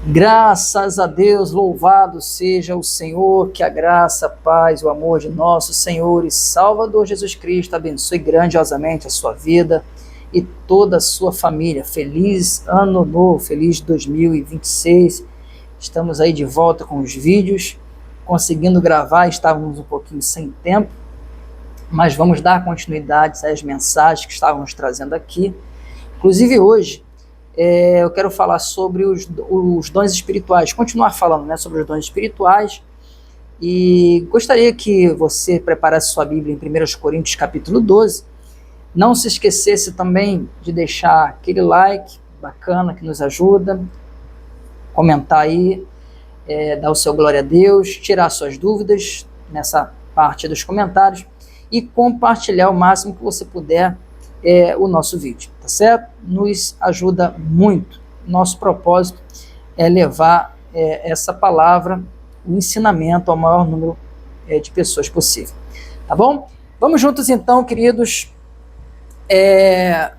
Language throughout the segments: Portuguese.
Graças a Deus, louvado seja o Senhor, que a graça, a paz, o amor de nosso Senhor e Salvador Jesus Cristo abençoe grandiosamente a sua vida e toda a sua família. Feliz Ano Novo, feliz 2026. Estamos aí de volta com os vídeos, conseguindo gravar, estávamos um pouquinho sem tempo, mas vamos dar continuidade às mensagens que estávamos trazendo aqui. Inclusive hoje, eu quero falar sobre os dons espirituais, continuar falando, sobre os dons espirituais, e gostaria que você preparasse sua Bíblia em 1 Coríntios capítulo 12, não se esquecesse também de deixar aquele like bacana que nos ajuda, comentar aí, dar o seu glória a Deus, tirar suas dúvidas nessa parte dos comentários e compartilhar o máximo que você puder o nosso vídeo, tá certo? Nos ajuda muito. Nosso propósito é levar essa palavra, o ensinamento ao maior número de pessoas possível, tá bom? Vamos juntos então, queridos,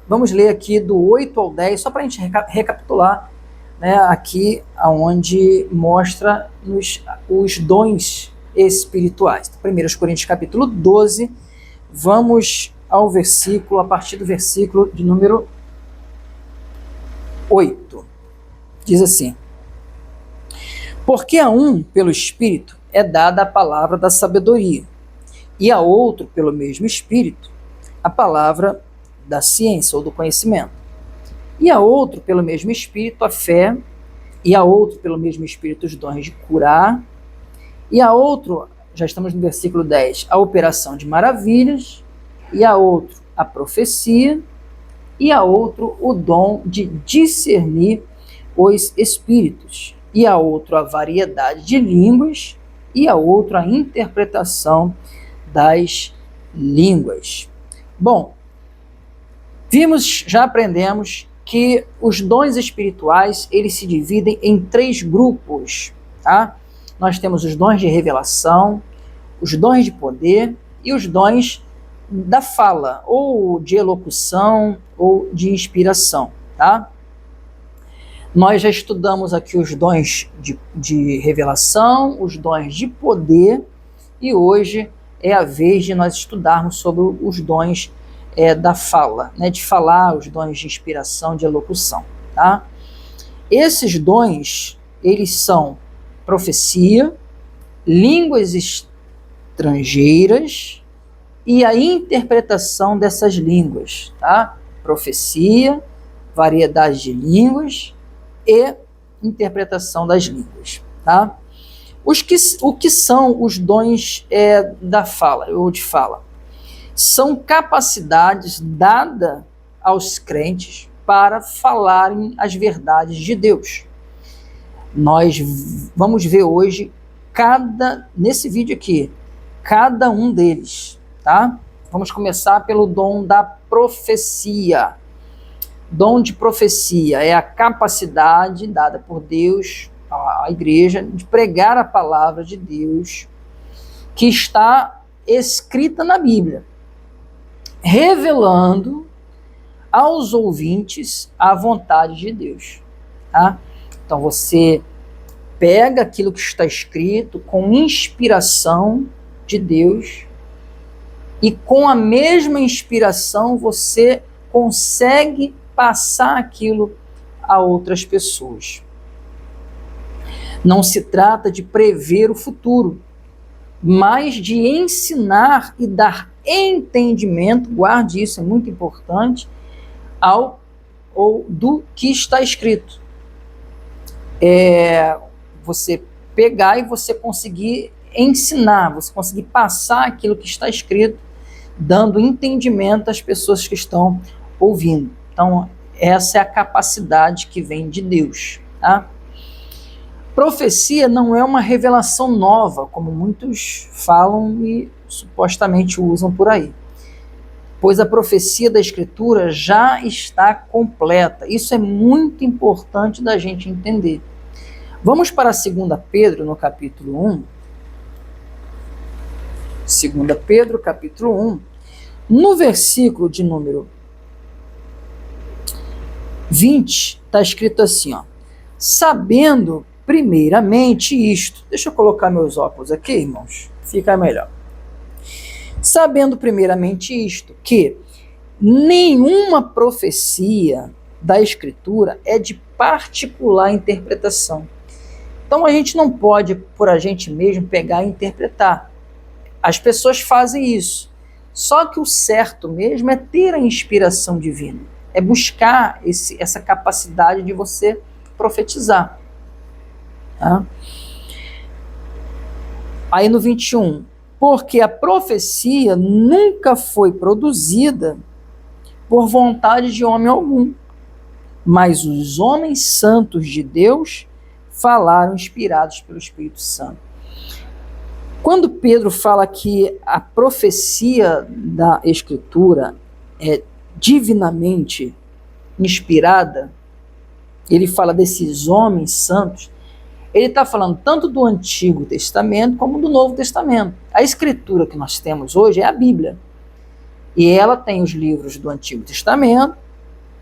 vamos ler aqui do 8 ao 10, só para a gente recapitular, aqui onde mostra os dons espirituais. 1 Coríntios capítulo 12, vamos ao versículo, a partir do versículo de número 8. Diz assim: porque a um, pelo Espírito, é dada a palavra da sabedoria, e a outro, pelo mesmo Espírito, a palavra da ciência ou do conhecimento, e a outro, pelo mesmo Espírito, a fé, e a outro, pelo mesmo Espírito, os dons de curar, e a outro, já estamos no versículo 10, a operação de maravilhas, e a outro a profecia, e a outro o dom de discernir os espíritos, e a outro a variedade de línguas, e a outro a interpretação das línguas. Bom, já aprendemos que os dons espirituais, eles se dividem em 3 grupos, tá? Nós temos os dons de revelação, os dons de poder e os dons da fala, ou de elocução, ou de inspiração, tá? Nós já estudamos aqui os dons de revelação, os dons de poder, e hoje é a vez de nós estudarmos sobre os dons da fala, de falar, os dons de inspiração, de elocução, tá? Esses dons, eles são profecia, línguas estrangeiras, e a interpretação dessas línguas, tá? Profecia, variedade de línguas e interpretação das línguas, tá? O que são os dons da fala, ou de fala? São capacidades dadas aos crentes para falarem as verdades de Deus. Nós vamos ver hoje, nesse vídeo aqui, cada um deles, tá? Vamos começar pelo dom da profecia. Dom de profecia é a capacidade dada por Deus à igreja de pregar a palavra de Deus que está escrita na Bíblia, revelando aos ouvintes a vontade de Deus, tá? Então você pega aquilo que está escrito com inspiração de Deus, e com a mesma inspiração você consegue passar aquilo a outras pessoas. Não se trata de prever o futuro, mas de ensinar e dar entendimento, guarde isso, é muito importante, do que está escrito. Você pegar e você conseguir ensinar, você conseguir passar aquilo que está escrito, dando entendimento às pessoas que estão ouvindo. Então, essa é a capacidade que vem de Deus, tá? Profecia não é uma revelação nova, como muitos falam e supostamente usam por aí, pois a profecia da Escritura já está completa. Isso é muito importante da gente entender. Vamos para 2 Pedro, no capítulo 1. 2 Pedro, capítulo 1, no versículo de número 20, está escrito assim, ó: Sabendo primeiramente isto. Deixa eu colocar meus óculos aqui, irmãos, fica melhor. Sabendo primeiramente isto, que nenhuma profecia da Escritura é de particular interpretação. Então a gente não pode, por a gente mesmo, pegar e interpretar. As pessoas fazem isso. Só que o certo mesmo é ter a inspiração divina. É buscar essa capacidade de você profetizar. Tá? Aí no 21, porque a profecia nunca foi produzida por vontade de homem algum, mas os homens santos de Deus falaram inspirados pelo Espírito Santo. Quando Pedro fala que a profecia da Escritura é divinamente inspirada, ele fala desses homens santos, ele está falando tanto do Antigo Testamento como do Novo Testamento. A Escritura que nós temos hoje é a Bíblia. E ela tem os livros do Antigo Testamento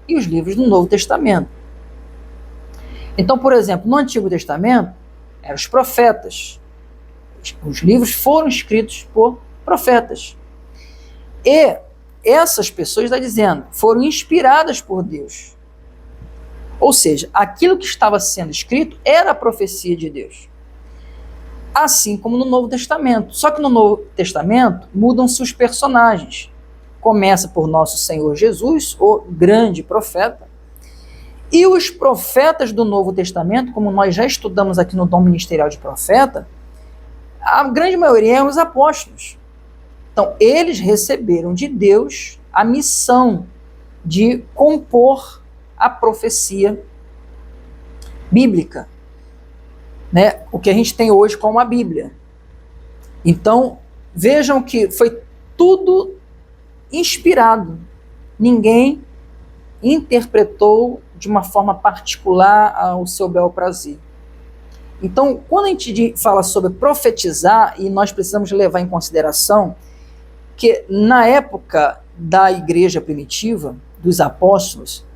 e os livros do Novo Testamento. Então, por exemplo, no Antigo Testamento, eram os profetas. Os livros foram escritos por profetas. E essas pessoas, está dizendo, foram inspiradas por Deus. Ou seja, aquilo que estava sendo escrito era a profecia de Deus. Assim como no Novo Testamento. Só que no Novo Testamento mudam-se os personagens. Começa por nosso Senhor Jesus, o grande profeta. E os profetas do Novo Testamento, como nós já estudamos aqui no Dom Ministerial de Profeta, a grande maioria eram os apóstolos. Então, eles receberam de Deus a missão de compor a profecia bíblica, né? O que a gente tem hoje como a Bíblia. Então, vejam que foi tudo inspirado. Ninguém interpretou de uma forma particular ao seu bel prazer. Então, quando a gente fala sobre profetizar, e nós precisamos levar em consideração que na época da igreja primitiva, dos apóstolos,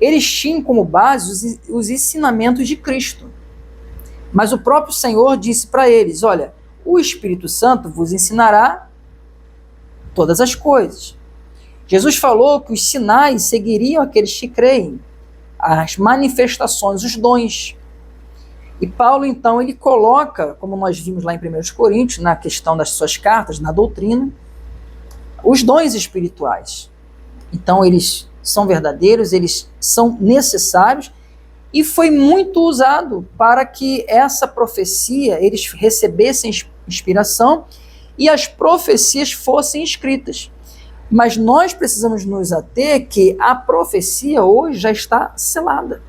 eles tinham como base os ensinamentos de Cristo. Mas o próprio Senhor disse para eles, olha, o Espírito Santo vos ensinará todas as coisas. Jesus falou que os sinais seguiriam aqueles que creem, as manifestações, os dons. E Paulo, então, ele coloca, como nós vimos lá em 1 Coríntios, na questão das suas cartas, na doutrina, os dons espirituais. Então, eles são verdadeiros, eles são necessários, e foi muito usado para que essa profecia, eles recebessem inspiração e as profecias fossem escritas. Mas nós precisamos nos ater que a profecia hoje já está selada.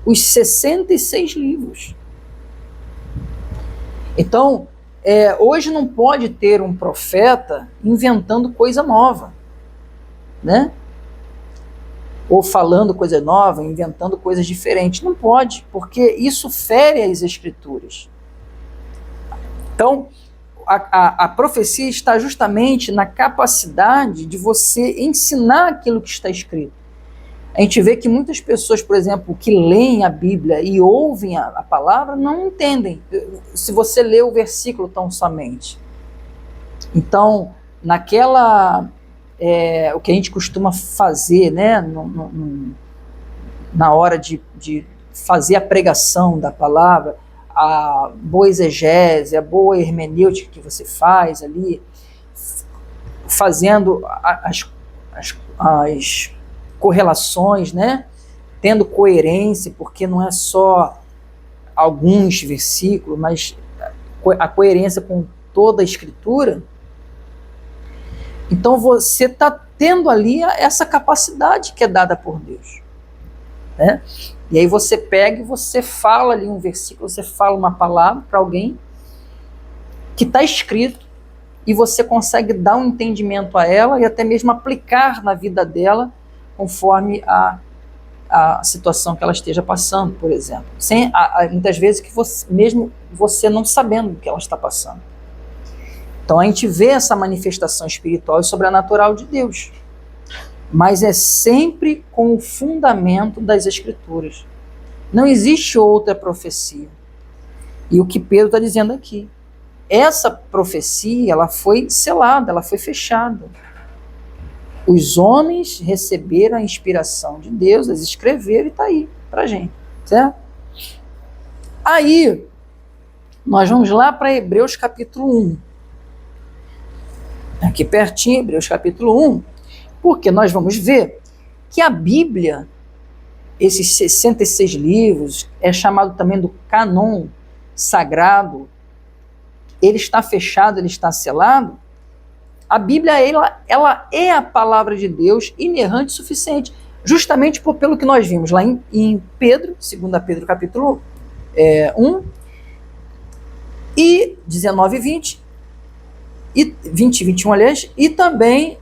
Os 66 livros. Então, hoje não pode ter um profeta inventando coisa nova, né? Ou falando coisa nova, inventando coisas diferentes. Não pode, porque isso fere as Escrituras. Então, a profecia está justamente na capacidade de você ensinar aquilo que está escrito. A gente vê que muitas pessoas, por exemplo, que leem a Bíblia e ouvem a palavra, não entendem. Se você lê o versículo tão somente. Então, o que a gente costuma fazer, né, na hora de fazer a pregação da palavra, a boa exegese, a boa hermenêutica que você faz ali, fazendo as correlações, né? Tendo coerência, porque não é só alguns versículos, mas a coerência com toda a Escritura. Então você está tendo ali essa capacidade que é dada por Deus, né? E aí você pega e você fala ali um versículo, você fala uma palavra para alguém que está escrito e você consegue dar um entendimento a ela e até mesmo aplicar na vida dela conforme a situação que ela esteja passando, por exemplo. Muitas vezes que mesmo você não sabendo o que ela está passando. Então a gente vê essa manifestação espiritual e sobrenatural de Deus. Mas é sempre com o fundamento das Escrituras. Não existe outra profecia. E o que Pedro está dizendo aqui, essa profecia, ela foi selada, ela foi fechada. Os homens receberam a inspiração de Deus, eles escreveram e está aí para a gente, certo? Aí, nós vamos lá para Hebreus capítulo 1. Aqui pertinho, Hebreus capítulo 1, porque nós vamos ver que a Bíblia, esses 66 livros, é chamado também do cânon sagrado, ele está fechado, ele está selado. A Bíblia, ela é a palavra de Deus inerrante e suficiente, justamente pelo que nós vimos lá em Pedro, 2 Pedro capítulo 1, e 19 e 20, e 20 e 21, aliás, e também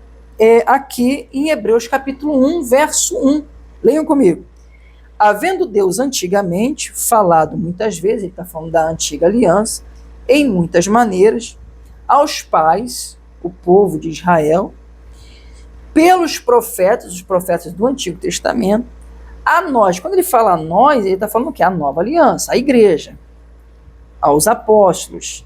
aqui em Hebreus capítulo 1, verso 1. Leiam comigo. Havendo Deus antigamente falado muitas vezes, ele está falando da antiga aliança, em muitas maneiras, aos pais, o povo de Israel, pelos profetas, os profetas do Antigo Testamento, a nós. Quando ele fala a nós, ele está falando o quê? A nova aliança, a igreja, aos apóstolos.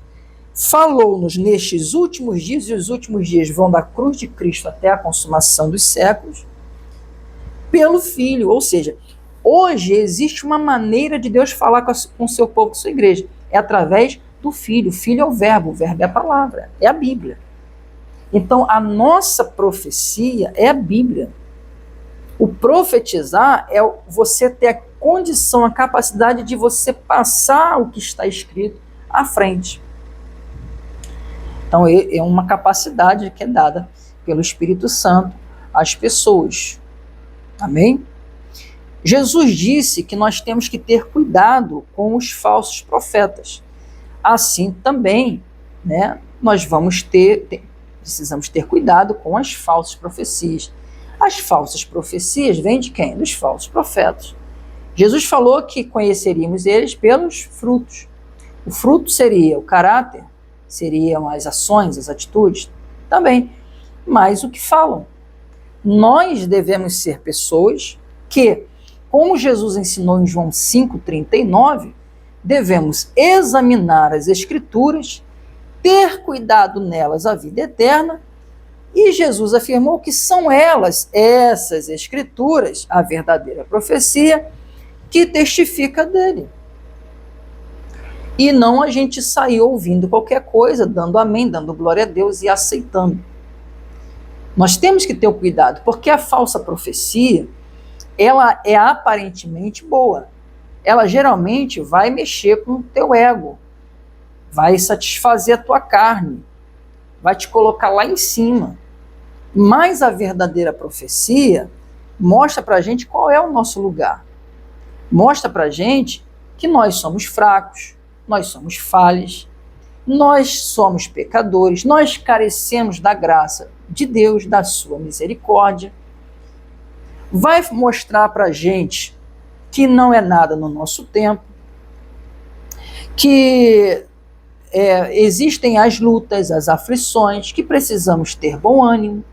Falou-nos nestes últimos dias, e os últimos dias vão da cruz de Cristo até a consumação dos séculos, pelo Filho. Ou seja, hoje existe uma maneira de Deus falar com o seu povo, com a sua igreja. É através do Filho. O Filho é o verbo é a palavra, é a Bíblia. Então, a nossa profecia é a Bíblia. O profetizar é você ter a condição, a capacidade de você passar o que está escrito à frente. Então, é uma capacidade que é dada pelo Espírito Santo às pessoas. Amém? Jesus disse que nós temos que ter cuidado com os falsos profetas. Assim também, né, nós precisamos ter cuidado com as falsas profecias. As falsas profecias vêm de quem? Dos falsos profetas. Jesus falou que conheceríamos eles pelos frutos. O fruto seria o caráter, seriam as ações, as atitudes, também. Mas o que falam? Nós devemos ser pessoas que, como Jesus ensinou em João 5,39, devemos examinar as Escrituras, ter cuidado nelas a vida eterna, e Jesus afirmou que são elas, essas Escrituras, a verdadeira profecia, que testifica dele. E não a gente sair ouvindo qualquer coisa, dando amém, dando glória a Deus e aceitando. Nós temos que ter o cuidado, porque a falsa profecia, ela é aparentemente boa. Ela geralmente vai mexer com o teu ego, vai satisfazer a tua carne, vai te colocar lá em cima. Mas a verdadeira profecia mostra pra gente qual é o nosso lugar. Mostra pra gente que nós somos fracos, nós somos falhas, nós somos pecadores, nós carecemos da graça de Deus, da sua misericórdia. Vai mostrar pra gente que não é nada no nosso tempo, que existem as lutas, as aflições, que precisamos ter bom ânimo,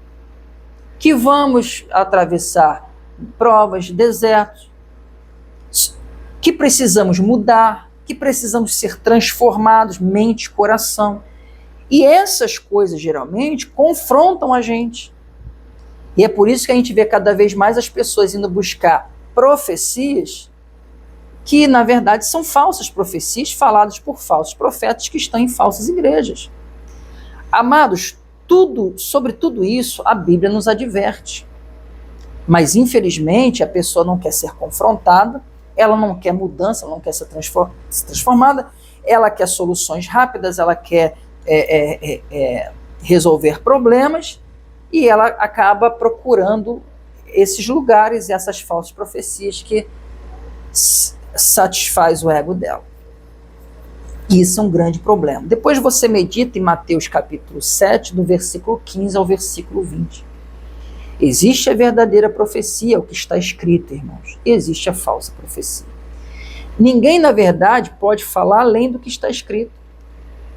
que vamos atravessar provas, desertos, que precisamos mudar, que precisamos ser transformados, mente, coração. E essas coisas, geralmente, confrontam a gente. E é por isso que a gente vê cada vez mais as pessoas indo buscar profecias que, na verdade, são falsas profecias faladas por falsos profetas que estão em falsas igrejas. Amados, sobre tudo isso, a Bíblia nos adverte. Mas, infelizmente, a pessoa não quer ser confrontada, ela não quer mudança, ela não quer ser transformada, ela quer soluções rápidas, ela quer resolver problemas, e ela acaba procurando esses lugares e essas falsas profecias que satisfaz o ego dela. E isso é um grande problema. Depois você medita em Mateus capítulo 7, do versículo 15 ao versículo 20. Existe a verdadeira profecia, o que está escrito, irmãos. E existe a falsa profecia. Ninguém, na verdade, pode falar além do que está escrito.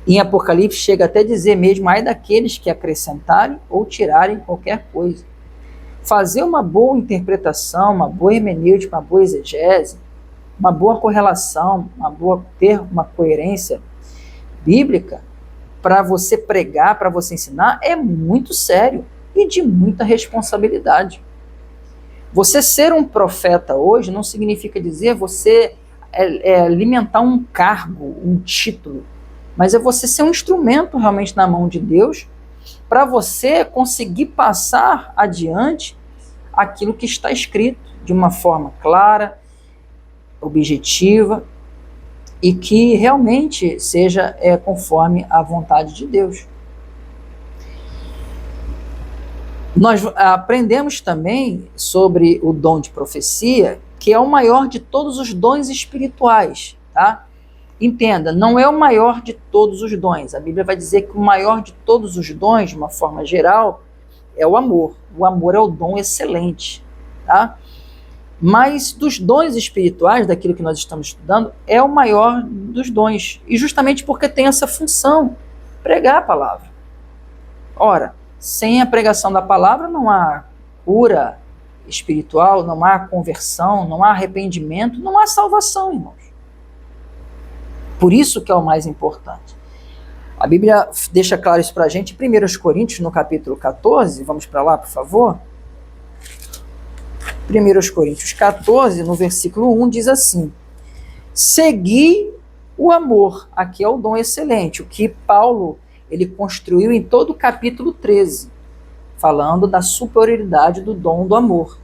Em Apocalipse chega até a dizer mesmo, ai daqueles que acrescentarem ou tirarem qualquer coisa. Fazer uma boa interpretação, uma boa hermenêutica, uma boa exegese, uma boa correlação, ter uma coerência bíblica para você pregar, para você ensinar, é muito sério e de muita responsabilidade. Você ser um profeta hoje não significa dizer você alimentar um cargo, um título, mas é você ser um instrumento realmente na mão de Deus para você conseguir passar adiante aquilo que está escrito de uma forma clara, objetiva e que realmente seja conforme a vontade de Deus. Nós aprendemos também sobre o dom de profecia, que é o maior de todos os dons espirituais, tá? Entenda, não é o maior de todos os dons. A Bíblia vai dizer que o maior de todos os dons, de uma forma geral, é o amor. O amor é o dom excelente, tá? Mas dos dons espirituais, daquilo que nós estamos estudando, é o maior dos dons. E justamente porque tem essa função, pregar a palavra. Ora, sem a pregação da palavra não há cura espiritual, não há conversão, não há arrependimento, não há salvação, irmãos. Por isso que é o mais importante. A Bíblia deixa claro isso para a gente em 1 Coríntios, no capítulo 14, vamos para lá, por favor. 1 Coríntios 14, no versículo 1, diz assim: segui o amor, aqui é o dom excelente, o que Paulo ele construiu em todo o capítulo 13, falando da superioridade do dom do amor.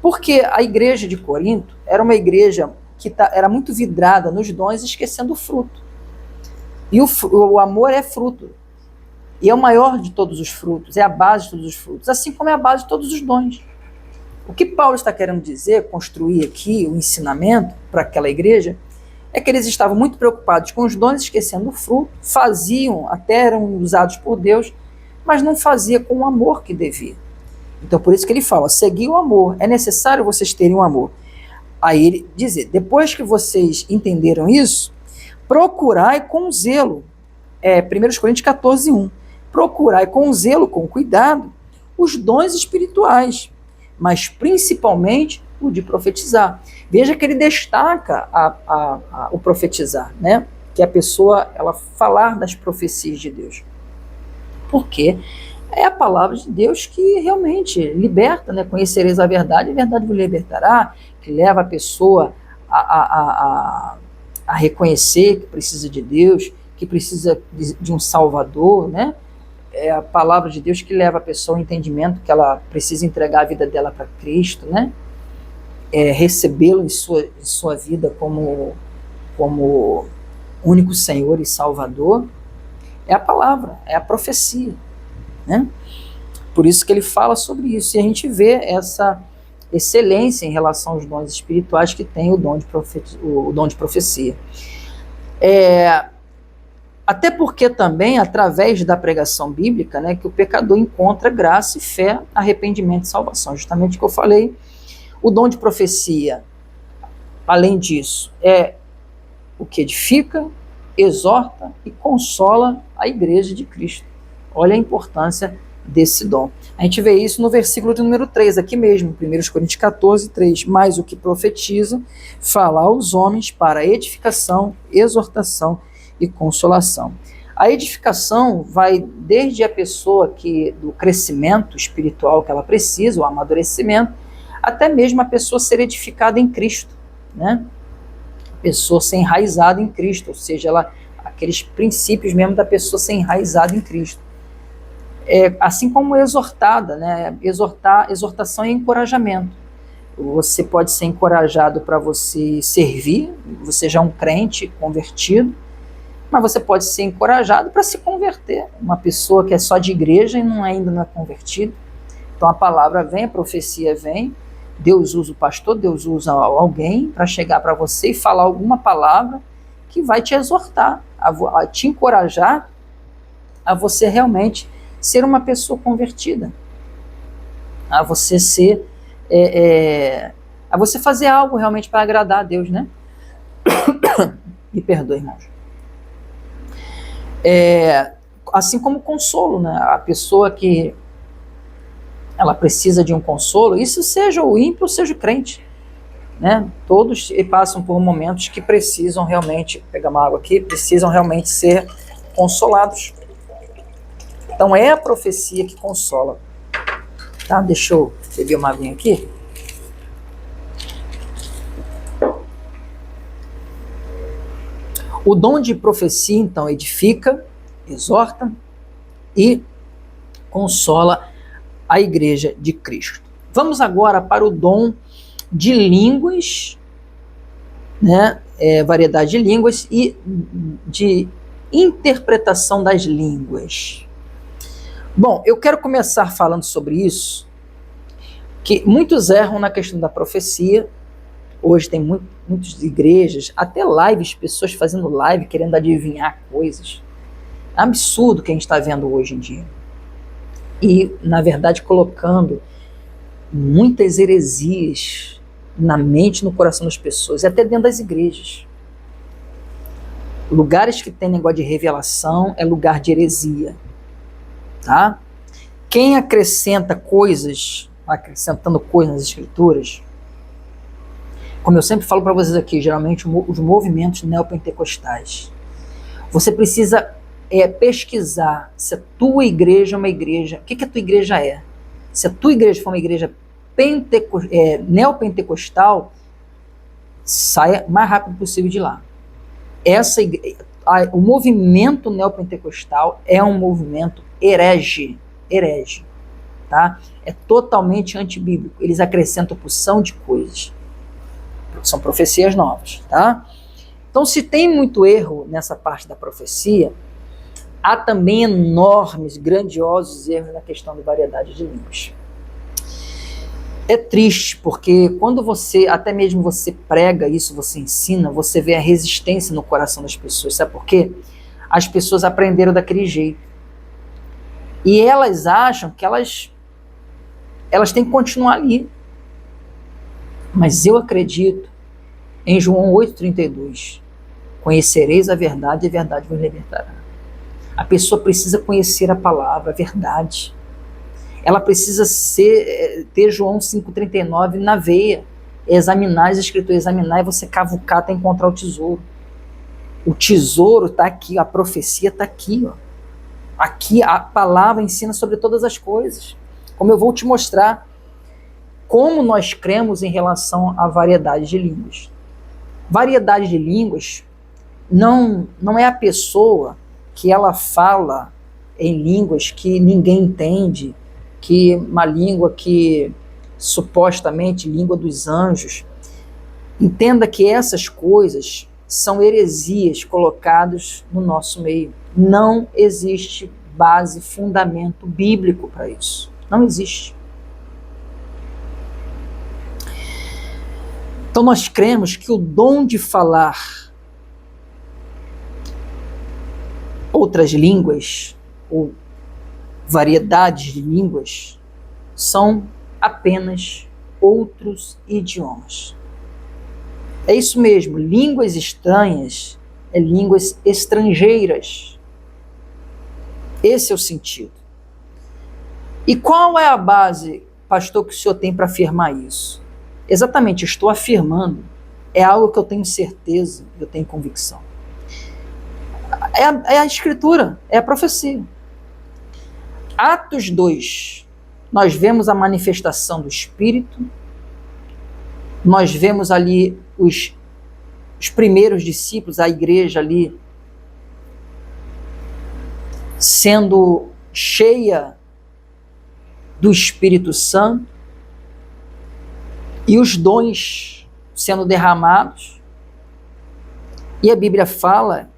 Porque a igreja de Corinto era uma igreja que era muito vidrada nos dons, esquecendo o fruto. E o amor é fruto. E é o maior de todos os frutos, é a base de todos os frutos, assim como é a base de todos os dons. O que Paulo está querendo dizer, construir aqui o ensinamento para aquela igreja, é que eles estavam muito preocupados com os dons, esquecendo o fruto, faziam, até eram usados por Deus, mas não fazia com o amor que devia. Então por isso que ele fala, seguir o amor, é necessário vocês terem um amor. Aí ele diz, depois que vocês entenderam isso, procurai com zelo, 1 Coríntios 14, 1, procurai com zelo, com cuidado, os dons espirituais, mas principalmente o de profetizar. Veja que ele destaca o profetizar, né? Que a pessoa, ela falar das profecias de Deus. Porque é a palavra de Deus que realmente liberta, né? Conhecereis a verdade vos libertará, que leva a pessoa a reconhecer que precisa de Deus, que precisa de um Salvador, né? É a palavra de Deus que leva a pessoa ao entendimento que ela precisa entregar a vida dela para Cristo, né? Recebê-lo em sua vida como único Senhor e Salvador. É a palavra, é a profecia, né? Por isso que ele fala sobre isso, e a gente vê essa excelência em relação aos dons espirituais que tem o dom de profecia. Até porque também, através da pregação bíblica, né, que o pecador encontra graça e fé, arrependimento e salvação. Justamente o que eu falei, o dom de profecia, além disso, é o que edifica, exorta e consola a igreja de Cristo. Olha a importância desse dom. A gente vê isso no versículo de número 3, aqui mesmo, 1 Coríntios 14, 3. Mas o que profetiza, fala aos homens para edificação, exortação e consolação. A edificação vai desde a pessoa do crescimento espiritual que ela precisa, o amadurecimento, até mesmo a pessoa ser edificada em Cristo, né? A pessoa ser enraizada em Cristo, ou seja, aqueles princípios mesmo da pessoa ser enraizada em Cristo. Assim como exortada, né? Exortação e encorajamento. Você pode ser encorajado para você servir, você já é um crente convertido, mas você pode ser encorajado para se converter. Uma pessoa que é só de igreja e ainda não é convertida. Então a palavra vem, a profecia vem, Deus usa o pastor, Deus usa alguém para chegar para você e falar alguma palavra que vai te exortar, a te encorajar a você realmente ser uma pessoa convertida, a você a você fazer algo realmente para agradar a Deus, né? Me perdoe, irmãos. Assim como consolo, né? A pessoa que ela precisa de um consolo, isso seja o ímpio ou seja o crente. né? Todos passam por momentos que precisam realmente, vou pegar uma água aqui, precisam realmente ser consolados. Então é a profecia que consola. Tá? Deixa eu beber uma aguinha aqui. O dom de profecia, então, edifica, exorta e consola a igreja de Cristo. Vamos agora para o dom de línguas, né? Variedade de línguas e de interpretação das línguas. Bom, eu quero começar falando sobre isso, que muitos erram na questão da profecia. Hoje tem muitas igrejas, até lives, pessoas fazendo live querendo adivinhar coisas. É absurdo o que a gente está vendo hoje em dia. E, na verdade, colocando muitas heresias na mente e no coração das pessoas, e até dentro das igrejas. Lugares que tem negócio de revelação é lugar de heresia. Tá? Quem acrescenta coisas, acrescentando coisas nas escrituras, como eu sempre falo para vocês aqui, geralmente os movimentos neopentecostais, você precisa pesquisar se a tua igreja é uma igreja, o que a tua igreja é? Se a tua igreja for uma igreja neopentecostal, saia o mais rápido possível de lá. O movimento neopentecostal é um movimento herege, tá? É totalmente antibíblico. Eles acrescentam porção de coisas. São profecias novas, tá? Então, se tem muito erro nessa parte da profecia, há também enormes, grandiosos erros na questão da variedade de línguas. É triste, porque quando você, até mesmo você prega isso, você ensina, você vê a resistência no coração das pessoas. Sabe por quê? As pessoas aprenderam daquele jeito. E elas acham que elas têm que continuar ali. Mas eu acredito em João 8,32. Conhecereis a verdade e a verdade vos libertará. A pessoa precisa conhecer a palavra, a verdade. Ela precisa ter João 5,39 na veia. Examinar as escrituras, examinar e você cavucar até encontrar o tesouro. O tesouro está aqui, a profecia está aqui. Ó. Aqui a palavra ensina sobre todas as coisas. Como eu vou te mostrar como nós cremos em relação à variedade de línguas. Variedade de línguas não é a pessoa que ela fala em línguas que ninguém entende, que uma língua que supostamente língua dos anjos. Entenda que essas coisas são heresias colocadas no nosso meio. Não existe base, fundamento bíblico para isso. Não existe. Então nós cremos que o dom de falar outras línguas, ou variedades de línguas, são apenas outros idiomas. É isso mesmo, línguas estranhas é línguas estrangeiras. Esse é o sentido. E qual é a base, pastor, que o senhor tem para afirmar isso? Exatamente, estou afirmando. É algo que eu tenho certeza, eu tenho convicção. É a escritura, é a profecia. Atos 2, nós vemos a manifestação do Espírito, nós vemos ali os primeiros discípulos, a igreja ali, sendo cheia do Espírito Santo, e os dons sendo derramados, e a Bíblia fala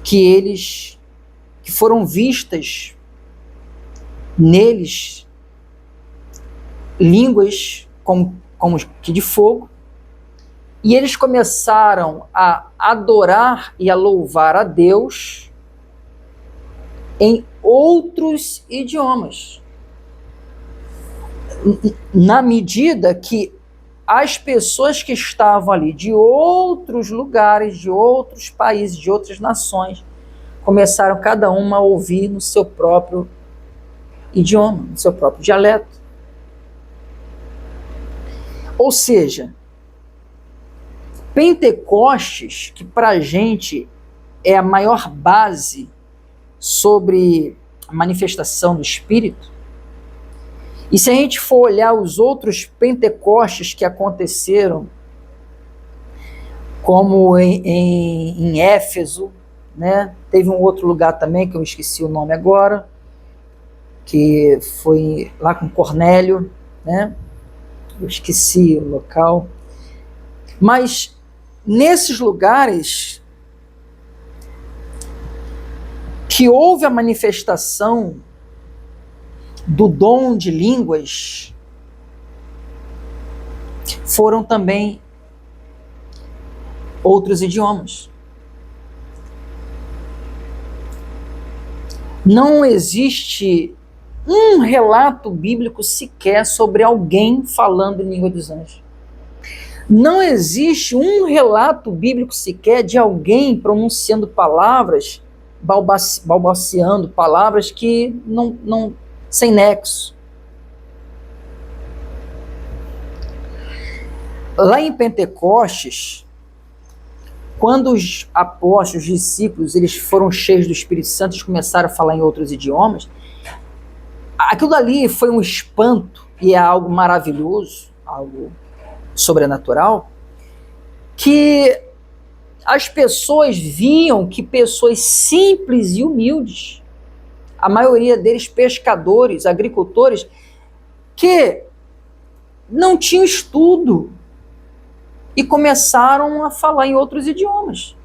que foram vistas neles línguas como que de fogo, e eles começaram a adorar e a louvar a Deus em outros idiomas, na medida que as pessoas que estavam ali de outros lugares, de outros países, de outras nações, começaram cada uma a ouvir no seu próprio idioma, no seu próprio dialeto. Ou seja, Pentecostes, que para a gente é a maior base sobre a manifestação do Espírito, e se a gente for olhar os outros Pentecostes que aconteceram, como em Éfeso, né? Teve um outro lugar também, que eu esqueci o nome agora, que foi lá com Cornélio, né? Eu esqueci o local. Mas nesses lugares que houve a manifestação do dom de línguas, foram também outros idiomas. Não existe um relato bíblico sequer sobre alguém falando em língua dos anjos. Não existe um relato bíblico sequer de alguém pronunciando palavras, balbuciando palavras que não sem nexo. Lá em Pentecostes, quando os apóstolos, os discípulos, eles foram cheios do Espírito Santo e começaram a falar em outros idiomas, aquilo dali foi um espanto e é algo maravilhoso, algo sobrenatural, que as pessoas viam que pessoas simples e humildes, a maioria deles pescadores, agricultores, que não tinham estudo e começaram a falar em outros idiomas.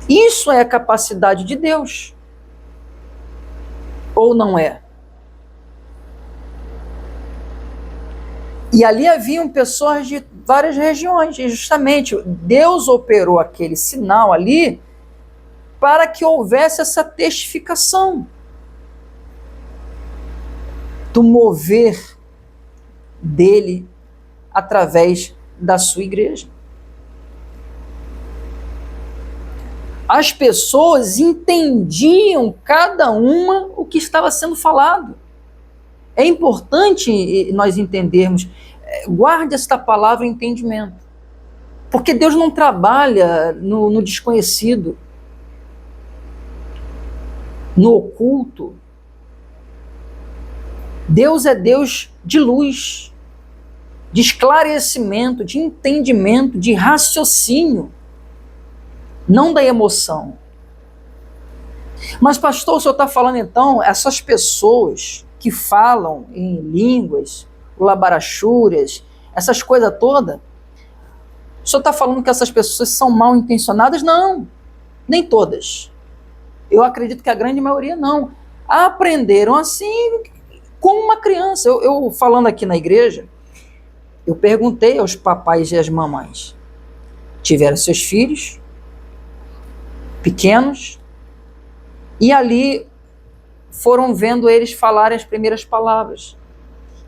Isso é a capacidade de Deus. Ou não é? E ali haviam pessoas de várias regiões, e justamente Deus operou aquele sinal ali para que houvesse essa testificação do mover dele através da sua igreja. As pessoas entendiam cada uma o que estava sendo falado. É importante nós entendermos, guarde esta palavra entendimento, porque Deus não trabalha no desconhecido, no oculto. Deus é Deus de luz, de esclarecimento, de entendimento, de raciocínio, não da emoção. Mas pastor, o senhor está falando então, essas pessoas que falam em línguas, labarachúrias, essas coisas todas, o senhor está falando que essas pessoas são mal intencionadas? Não, nem todas. Eu acredito que a grande maioria não. Aprenderam assim como uma criança. Eu falando aqui na igreja, eu perguntei aos papais e às mamães, tiveram seus filhos pequenos, e ali foram vendo eles falarem as primeiras palavras.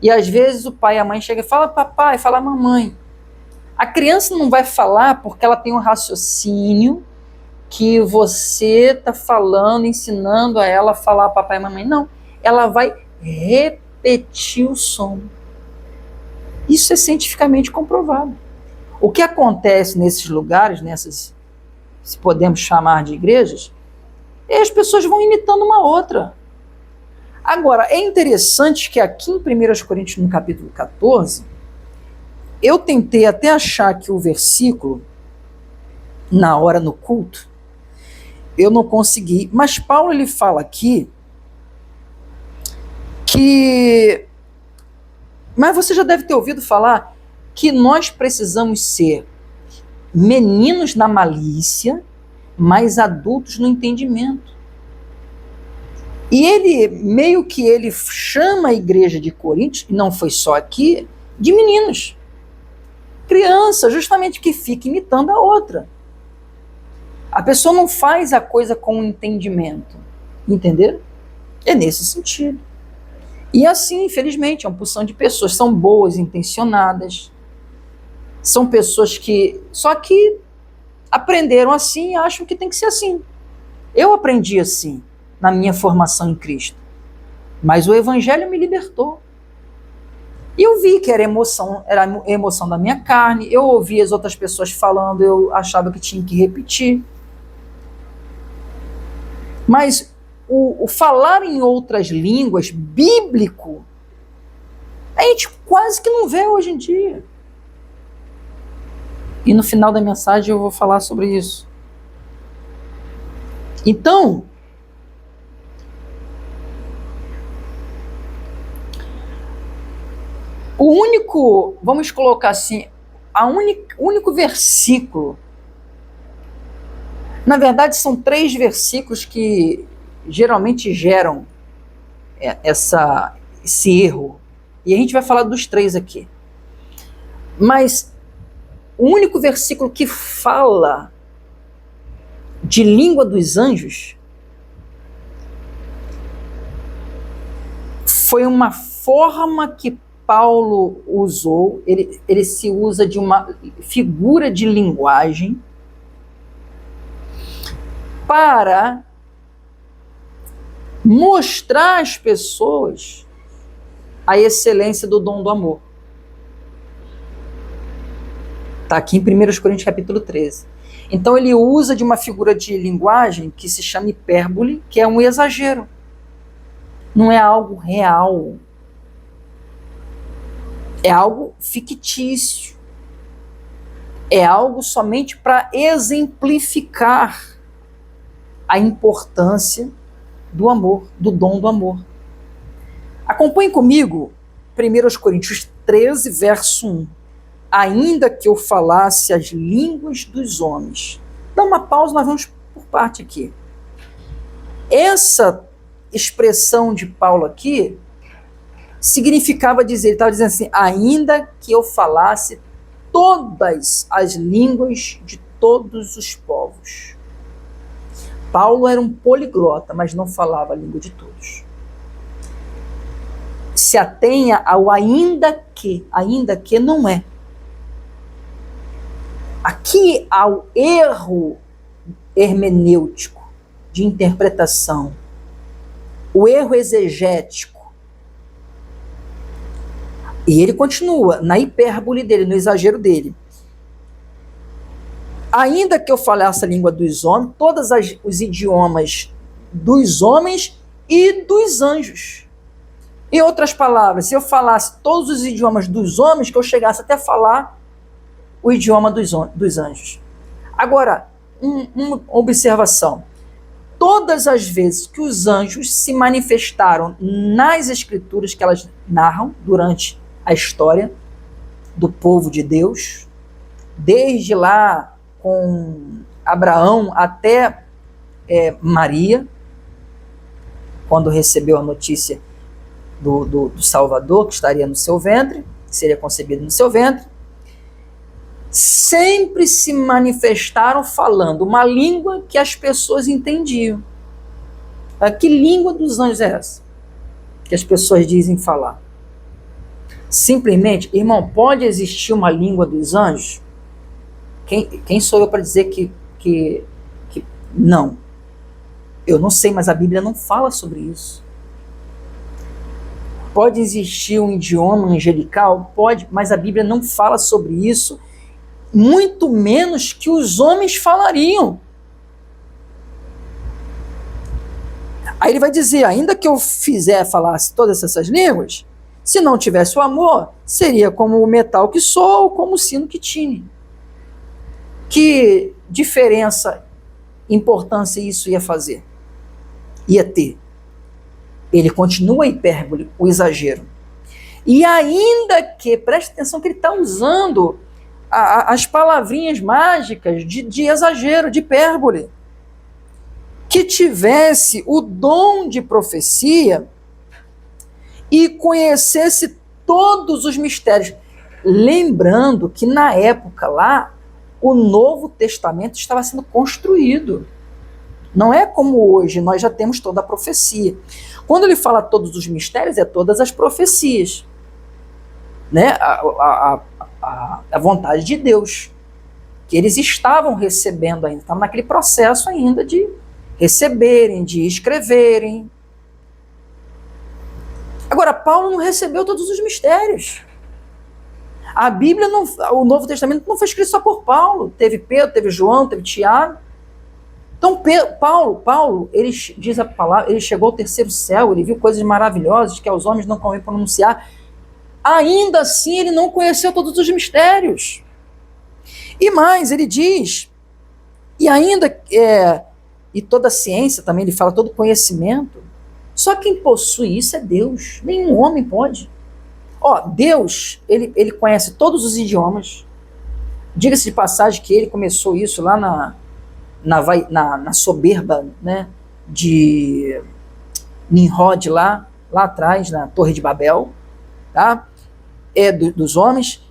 E às vezes o pai e a mãe chegam e falam papai, fala mamãe. A criança não vai falar porque ela tem um raciocínio que você está falando, ensinando a ela a falar papai e mamãe. Não, ela vai repetir o som. Isso é cientificamente comprovado. O que acontece nesses lugares, nessas, se podemos chamar de igrejas, é as pessoas vão imitando uma outra. Agora, é interessante que aqui em 1 Coríntios, no capítulo 14, eu tentei até achar aqui o versículo, na hora no culto, eu não consegui, mas Paulo ele fala aqui que, mas você já deve ter ouvido falar que nós precisamos ser meninos na malícia, mas adultos no entendimento. E ele, meio que ele chama a igreja de Corinto, e não foi só aqui, de meninos. Criança, justamente que fica imitando a outra. A pessoa não faz a coisa com entendimento. Entenderam? É nesse sentido. E assim, infelizmente, é uma porção de pessoas, são boas intencionadas, são pessoas que só que aprenderam assim e acham que tem que ser assim. Eu aprendi assim na minha formação em Cristo, mas o Evangelho me libertou. E eu vi que era a emoção da minha carne, eu ouvia as outras pessoas falando, eu achava que tinha que repetir. Mas o falar em outras línguas, bíblico, a gente quase que não vê hoje em dia. E no final da mensagem eu vou falar sobre isso. Então, o único, vamos colocar assim, o único versículo, na verdade são 3 versículos que geralmente geram esse erro. E a gente vai falar dos 3 aqui. Mas o único versículo que fala de língua dos anjos foi uma forma que Paulo usou, ele se usa de uma figura de linguagem para mostrar às pessoas a excelência do dom do amor. Está aqui em 1 Coríntios capítulo 13. Então ele usa de uma figura de linguagem que se chama hipérbole, que é um exagero. Não é algo real. É algo fictício. É algo somente para exemplificar a importância do amor, do dom do amor. Acompanhe comigo 1 Coríntios 13, verso 1. Ainda que eu falasse as línguas dos homens. Dá uma pausa, nós vamos por parte aqui. Essa expressão de Paulo aqui significava dizer, ele estava dizendo assim, ainda que eu falasse todas as línguas de todos os povos. Paulo era um poliglota, mas não falava a língua de todos. Se atenha ao ainda que não é. Aqui há o erro hermenêutico de interpretação, o erro exegético. E ele continua na hipérbole dele, no exagero dele. Ainda que eu falasse a língua dos homens, todos os idiomas dos homens e dos anjos. Em outras palavras, se eu falasse todos os idiomas dos homens, que eu chegasse até a falar o idioma dos anjos. Agora, uma observação. Todas as vezes que os anjos se manifestaram nas escrituras que elas narram durante a história do povo de Deus, desde lá com Abraão até Maria, quando recebeu a notícia do Salvador, que estaria no seu ventre, seria concebido no seu ventre, sempre se manifestaram falando uma língua que as pessoas entendiam. Que língua dos anjos é essa? Que as pessoas dizem falar. Simplesmente, irmão, pode existir uma língua dos anjos? Quem sou eu para dizer que não? Eu não sei, mas a Bíblia não fala sobre isso. Pode existir um idioma angelical? Pode, mas a Bíblia não fala sobre isso, muito menos que os homens falariam. Aí ele vai dizer, ainda que eu falasse todas essas línguas, se não tivesse o amor, seria como o metal que soa ou como o sino que tine. Que diferença, importância isso ia fazer? Ia ter. Ele continua a hipérbole, o exagero. E ainda que, preste atenção que ele está usando as palavrinhas mágicas de exagero, de hipérbole, que tivesse o dom de profecia e conhecesse todos os mistérios. Lembrando que na época lá, o Novo Testamento estava sendo construído. Não é como hoje, nós já temos toda a profecia. Quando ele fala todos os mistérios, é todas as profecias. Né? A vontade de Deus, que eles estavam recebendo ainda, estavam naquele processo ainda de receberem, de escreverem. Agora, Agora, Paulo não recebeu todos os mistérios. A Bíblia, o Novo Testamento não foi escrito só por Paulo. Teve Pedro, teve João, teve Tiago. Então, Paulo, ele diz a palavra, ele chegou ao terceiro céu, ele viu coisas maravilhosas que aos homens não convém pronunciar. Ainda assim, ele não conheceu todos os mistérios. E mais, ele diz, e ainda, e toda a ciência também, ele fala, todo conhecimento, só quem possui isso é Deus, nenhum homem pode. Deus, ele conhece todos os idiomas. Diga-se de passagem que ele começou isso lá na soberba, né, de Nimrod, lá atrás, na Torre de Babel, tá? Dos homens.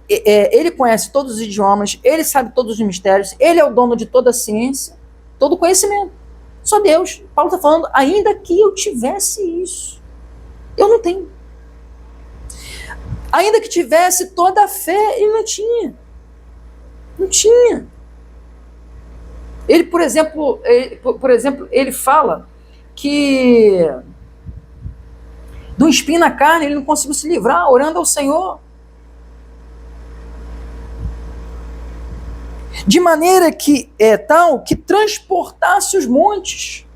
Ele conhece todos os idiomas, ele sabe todos os mistérios, ele é o dono de toda a ciência, todo o conhecimento. Só Deus. Paulo está falando, ainda que eu tivesse isso, eu não tenho. Ainda que tivesse toda a fé, ele não tinha. Não tinha. Ele, por exemplo, ele fala que do espinho na carne ele não conseguiu se livrar, orando ao Senhor. De maneira que tal que transportasse os montes.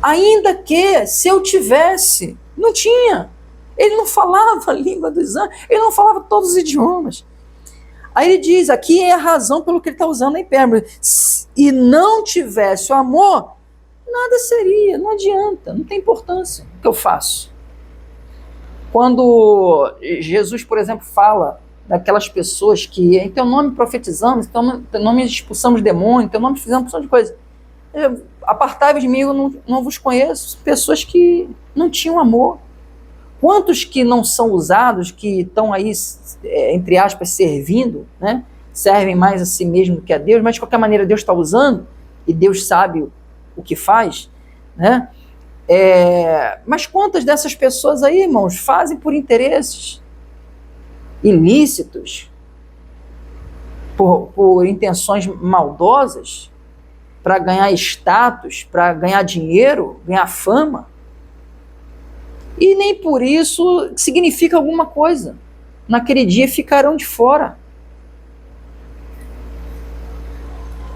Ainda que, se eu tivesse, não tinha. Ele não falava a língua dos anjos, ele não falava todos os idiomas. Aí ele diz, aqui é a razão pelo que ele está usando a hipérbole. E não tivesse o amor, nada seria, não adianta, não tem importância o que eu faço. Quando Jesus, por exemplo, fala daquelas pessoas que em teu nome profetizamos, em teu nome expulsamos demônios, em teu nome fizemos uma porção de coisas. Apartai-vos de mim, eu não vos conheço. Pessoas que não tinham amor. Quantos que não são usados, que estão aí, entre aspas, servindo, né? Servem mais a si mesmo do que a Deus, mas de qualquer maneira Deus está usando, e Deus sabe o que faz, né? Mas quantas dessas pessoas aí, irmãos, fazem por interesses ilícitos, por intenções maldosas, para ganhar status, para ganhar dinheiro, ganhar fama? E nem por isso significa alguma coisa. Naquele dia ficarão de fora.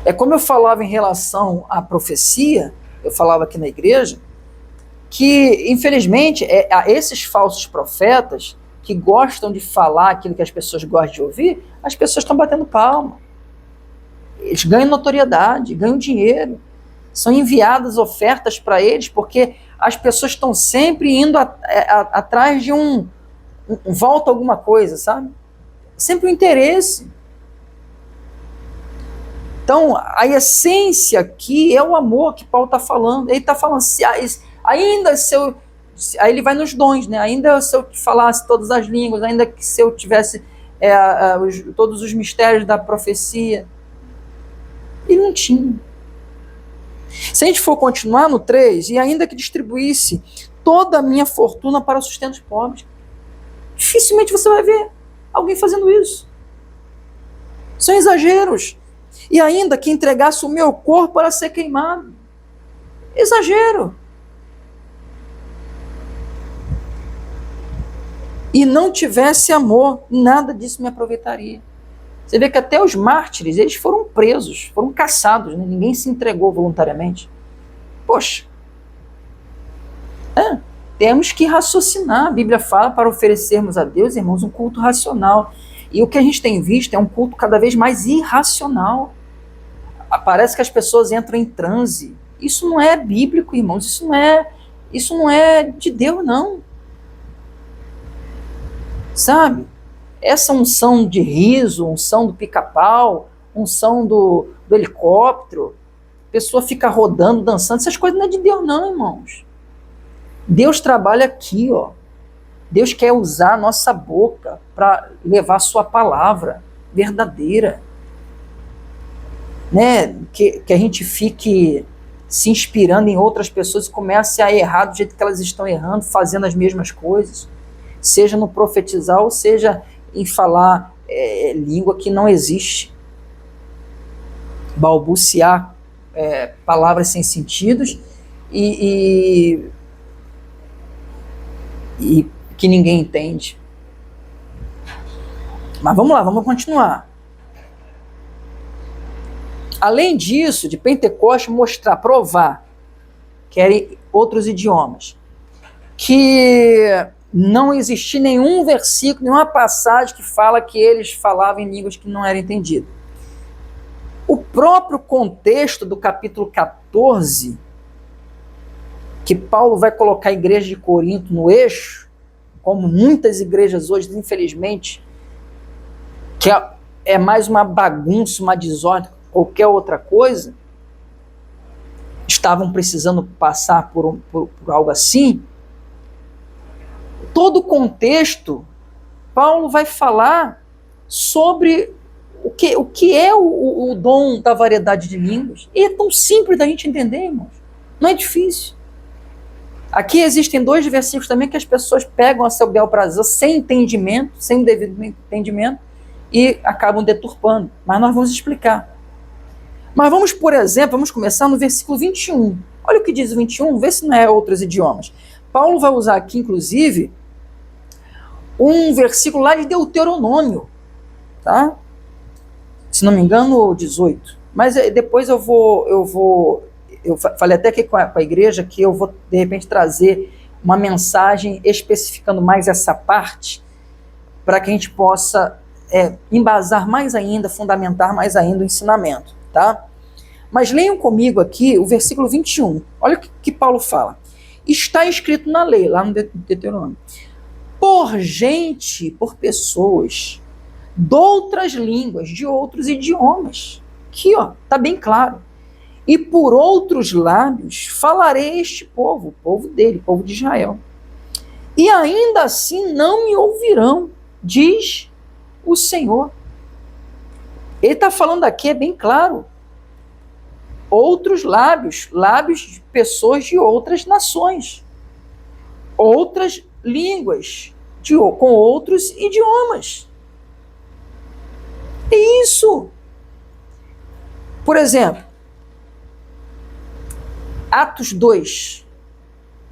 É como eu falava em relação à profecia, eu falava aqui na igreja, que infelizmente esses falsos profetas que gostam de falar aquilo que as pessoas gostam de ouvir, as pessoas estão batendo palma. Eles ganham notoriedade, ganham dinheiro. São enviadas ofertas para eles, porque as pessoas estão sempre indo atrás de volta alguma coisa, sabe? Sempre um interesse. Então, a essência aqui é o amor que Paulo está falando. Ele está falando, aí ele vai nos dons, né? Ainda se eu falasse todas as línguas, ainda que se eu tivesse todos os mistérios da profecia, ele não tinha. Se a gente for continuar no 3, e ainda que distribuísse toda a minha fortuna para o sustento dos pobres, dificilmente você vai ver alguém fazendo isso. São exageros. E ainda que entregasse o meu corpo para ser queimado. Exagero. E não tivesse amor, nada disso me aproveitaria. Você vê que até os mártires, eles foram presos, foram caçados, né? Ninguém se entregou voluntariamente. Poxa, temos que raciocinar. A Bíblia fala para oferecermos a Deus, irmãos, um culto racional. E o que a gente tem visto é um culto cada vez mais irracional. Parece que as pessoas entram em transe. Isso não é bíblico, irmãos, isso não é de Deus, não. Sabe? Essa unção de riso, unção do pica-pau, unção do helicóptero, a pessoa fica rodando, dançando, essas coisas não é de Deus não, irmãos. Deus trabalha aqui, ó. Deus quer usar a nossa boca para levar a sua palavra verdadeira. Né? Que a gente fique se inspirando em outras pessoas e comece a errar do jeito que elas estão errando, fazendo as mesmas coisas. Seja no profetizar, ou seja em falar língua que não existe. Balbuciar palavras sem sentidos e e que ninguém entende. Mas vamos lá, vamos continuar. Além disso, de Pentecostes mostrar, provar que eram outros idiomas, que não existia nenhum versículo, nenhuma passagem que fala que eles falavam em línguas que não eram entendidas. O próprio contexto do capítulo 14, que Paulo vai colocar a igreja de Corinto no eixo, como muitas igrejas hoje, infelizmente, que é mais uma bagunça, uma desordem, qualquer outra coisa, estavam precisando passar por algo assim. Todo o contexto, Paulo vai falar sobre o que é o dom da variedade de línguas. E é tão simples da gente entender, irmãos. Não é difícil. Aqui existem 2 versículos também que as pessoas pegam a seu bel prazer, sem entendimento, sem devido entendimento, e acabam deturpando. Mas nós vamos explicar. Mas vamos, por exemplo, vamos começar no versículo 21. Olha o que diz o 21, vê se não é outros idiomas. Paulo vai usar aqui, inclusive, um versículo lá de Deuteronômio, tá? Se não me engano, o 18. Mas depois eu falei até aqui com a igreja que eu vou, de repente, trazer uma mensagem especificando mais essa parte, para que a gente possa embasar mais ainda, fundamentar mais ainda o ensinamento, tá? Mas leiam comigo aqui o versículo 21. Olha o que Paulo fala. Está escrito na lei, lá no Deuteronômio, por pessoas de outras línguas, de outros idiomas. Aqui, ó, tá bem claro. E por outros lábios falarei este povo, o povo dele, o povo de Israel. E ainda assim não me ouvirão, diz o Senhor. Ele está falando aqui, é bem claro. Outros lábios, lábios de pessoas de outras nações, outras línguas, com outros idiomas. É isso. Por exemplo, Atos 2,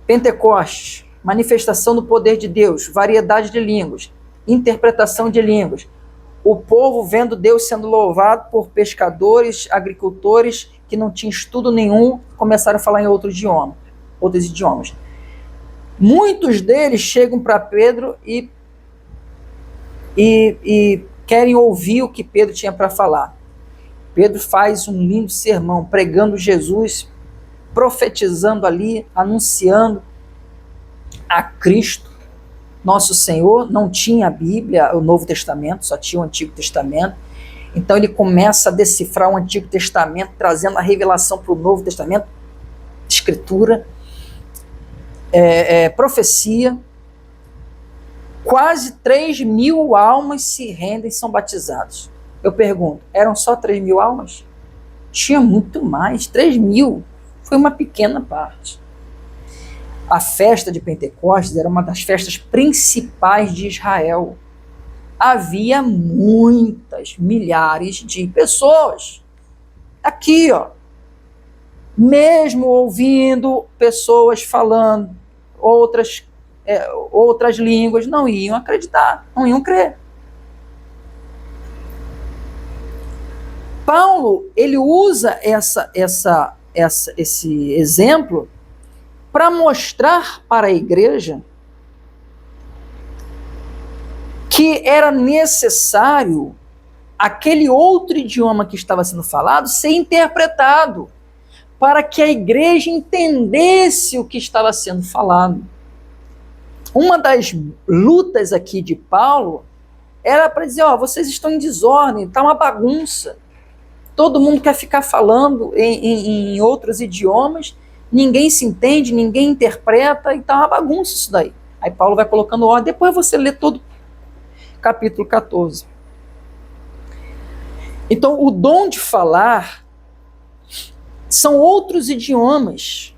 Pentecostes, manifestação do poder de Deus, variedade de línguas, interpretação de línguas, o povo vendo Deus sendo louvado por pescadores, agricultores que não tinham estudo nenhum, começaram a falar em outros idiomas. Muitos deles chegam para Pedro e querem ouvir o que Pedro tinha para falar. Pedro faz um lindo sermão, pregando Jesus, profetizando ali, anunciando a Cristo, nosso Senhor. Não tinha a Bíblia, o Novo Testamento, só tinha o Antigo Testamento. Então ele começa a decifrar o Antigo Testamento, trazendo a revelação para o Novo Testamento, Escritura, profecia. Quase 3.000 almas se rendem e são batizados. Eu pergunto, eram só 3.000 almas? Tinha muito mais. 3.000 foi uma pequena parte. A festa de Pentecostes era uma das festas principais de Israel. Havia muitas, milhares de pessoas. Aqui, ó, mesmo ouvindo pessoas falando outras línguas, não iam acreditar, não iam crer. Paulo, ele usa esse exemplo para mostrar para a igreja que era necessário aquele outro idioma que estava sendo falado ser interpretado, para que a igreja entendesse o que estava sendo falado. Uma das lutas aqui de Paulo era para dizer, vocês estão em desordem, está uma bagunça. Todo mundo quer ficar falando em outros idiomas, ninguém se entende, ninguém interpreta, e está uma bagunça isso daí. Aí Paulo vai colocando ordem, depois você lê todo o capítulo 14. Então, o dom de falar são outros idiomas.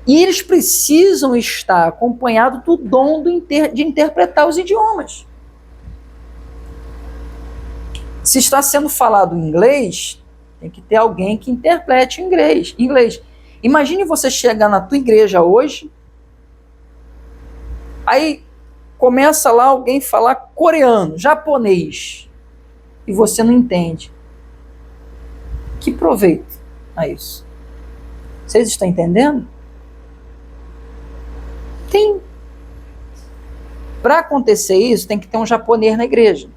E eles precisam estar acompanhados do dom de interpretar os idiomas. Se está sendo falado em inglês, tem que ter alguém que interprete inglês. Imagine você chegar na tua igreja hoje Aí começa lá alguém falar coreano, japonês, e você não entende. Que proveito a isso? Vocês estão entendendo? Tem. Para acontecer isso, tem que ter um japonês na igreja.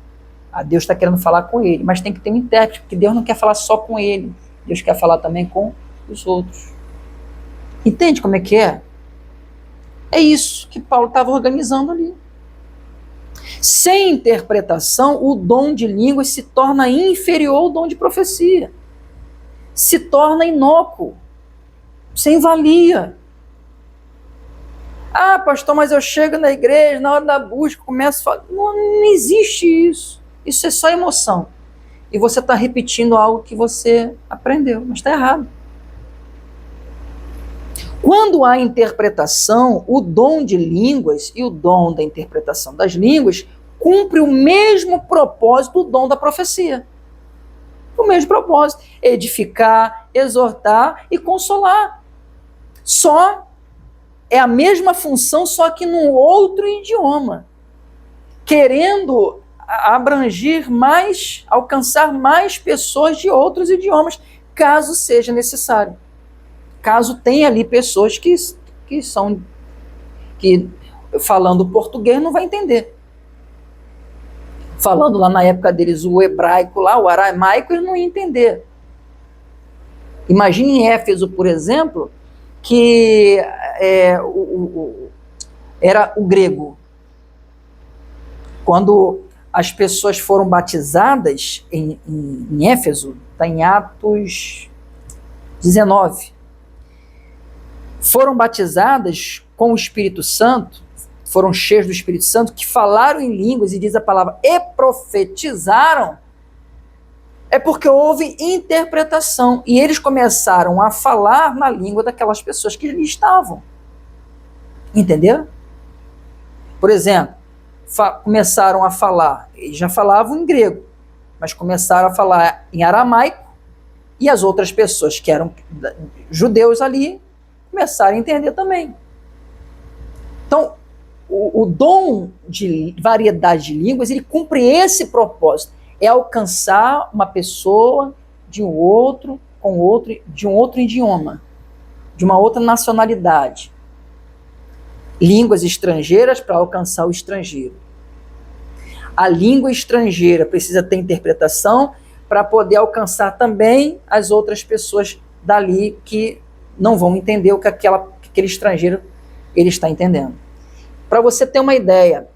Deus está querendo falar com ele, mas tem que ter um intérprete, porque Deus não quer falar só com ele. Deus quer falar também com os outros. Entende como é que é? É isso que Paulo estava organizando ali. Sem interpretação, o dom de línguas se torna inferior ao dom de profecia. Se torna inócuo. Sem valia. Pastor, mas eu chego na igreja, na hora da busca, começo a falar. Não existe isso. Isso é só emoção. E você está repetindo algo que você aprendeu, mas está errado. Quando há interpretação, o dom de línguas e o dom da interpretação das línguas cumpre o mesmo propósito do dom da profecia. O mesmo propósito: edificar, exortar e consolar. Só é a mesma função, só que num outro idioma, querendo abranger mais, alcançar mais pessoas de outros idiomas, caso seja necessário. Caso tenha ali pessoas que falando português não vai entender. Falando lá na época deles o hebraico, lá, o aramaico, eles não iam entender. Imagine em Éfeso, por exemplo, que era o grego. Quando as pessoas foram batizadas em Éfeso, está em Atos 19, foram batizadas com o Espírito Santo, foram cheios do Espírito Santo, que falaram em línguas, e diz a palavra, e profetizaram, é porque houve interpretação, e eles começaram a falar na língua daquelas pessoas que ali estavam. Entendeu? Por exemplo, começaram a falar, eles já falavam em grego, mas começaram a falar em aramaico, e as outras pessoas que eram judeus ali começaram a entender também. Então, o dom de variedade de línguas, ele cumpre esse propósito, é alcançar uma pessoa de um outro idioma, de uma outra nacionalidade. Línguas estrangeiras para alcançar o estrangeiro. A língua estrangeira precisa ter interpretação para poder alcançar também as outras pessoas dali que não vão entender o que aquele estrangeiro ele está entendendo. Para você ter uma ideia,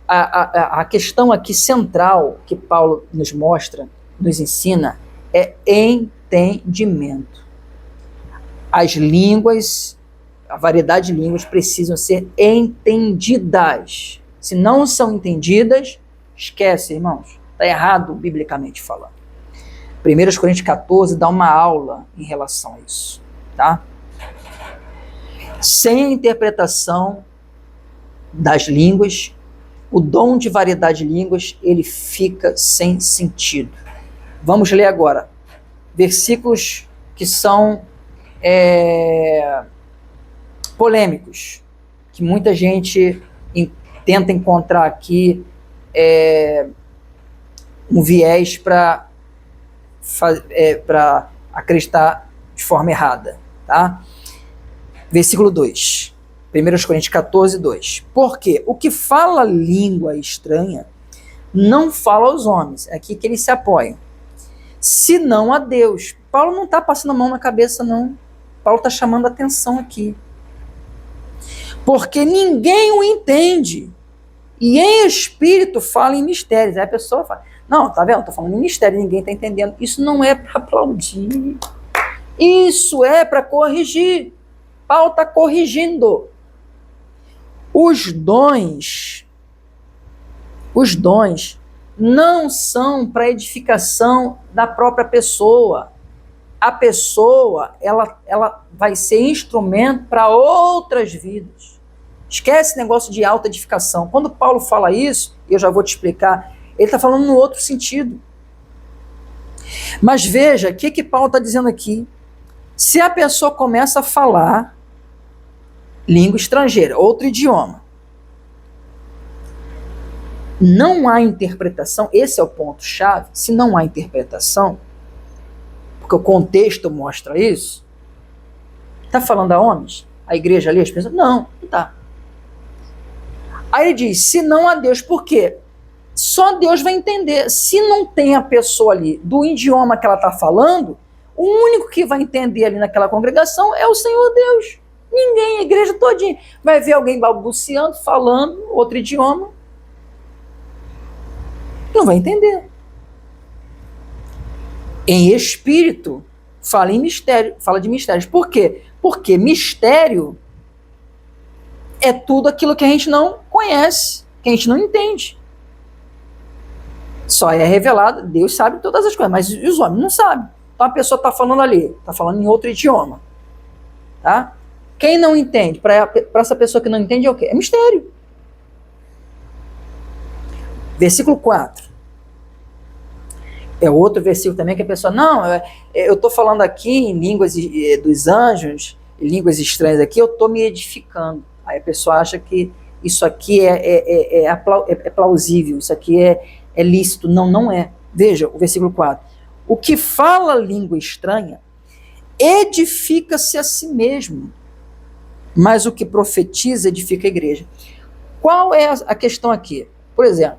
a questão aqui central que Paulo nos mostra, nos ensina, é entendimento. As línguas, a variedade de línguas precisam ser entendidas. Se não são entendidas, esquece, irmãos. Está errado, biblicamente falando. 1 Coríntios 14 dá uma aula em relação a isso. Tá? Sem a interpretação das línguas, o dom de variedade de línguas, ele fica sem sentido. Vamos ler agora versículos que são polêmicos, que muita gente tenta encontrar aqui um viés para acreditar de forma errada. Tá? Versículo 2. 1 Coríntios 14, 2. Porque o que fala língua estranha não fala aos homens, é aqui que eles se apoiam, senão a Deus. Paulo não está passando a mão na cabeça, não. Paulo está chamando a atenção aqui. Porque ninguém o entende, e em espírito fala em mistérios. Aí a pessoa fala, não, tá vendo? Estou falando em mistério, ninguém está entendendo. Isso não é para aplaudir. Isso é para corrigir. Paulo está corrigindo. Os dons não são para edificação da própria pessoa. A pessoa, ela vai ser instrumento para outras vidas. Esquece esse negócio de alta edificação. Quando Paulo fala isso, eu já vou te explicar, ele está falando no outro sentido. Mas veja, o que Paulo está dizendo aqui? Se a pessoa começa a falar língua estrangeira, outro idioma, não há interpretação, esse é o ponto-chave. Se não há interpretação, porque o contexto mostra isso, está falando a homens? A igreja ali, as pessoas? Não está. Aí ele diz, se não há Deus, por quê? Só Deus vai entender. Se não tem a pessoa ali do idioma que ela está falando, o único que vai entender ali naquela congregação é o Senhor Deus. Ninguém, a igreja todinha. Vai ver alguém balbuciando, falando outro idioma. Não vai entender. Em espírito, fala em mistério, fala de mistérios. Por quê? Porque mistério é tudo aquilo que a gente não conhece, que a gente não entende. Só é revelado, Deus sabe todas as coisas, mas os homens não sabem. Então a pessoa está falando ali, está falando em outro idioma. Tá? Quem não entende? Para essa pessoa que não entende é o quê? É mistério. Versículo 4. É outro versículo também que a pessoa, não, eu estou falando aqui em línguas dos anjos, em línguas estranhas aqui, eu estou me edificando. Aí a pessoa acha que isso aqui é plausível, isso aqui é lícito. Não, não é. Veja o versículo 4. O que fala língua estranha edifica-se a si mesmo, mas o que profetiza edifica a igreja. Qual é a questão aqui? Por exemplo,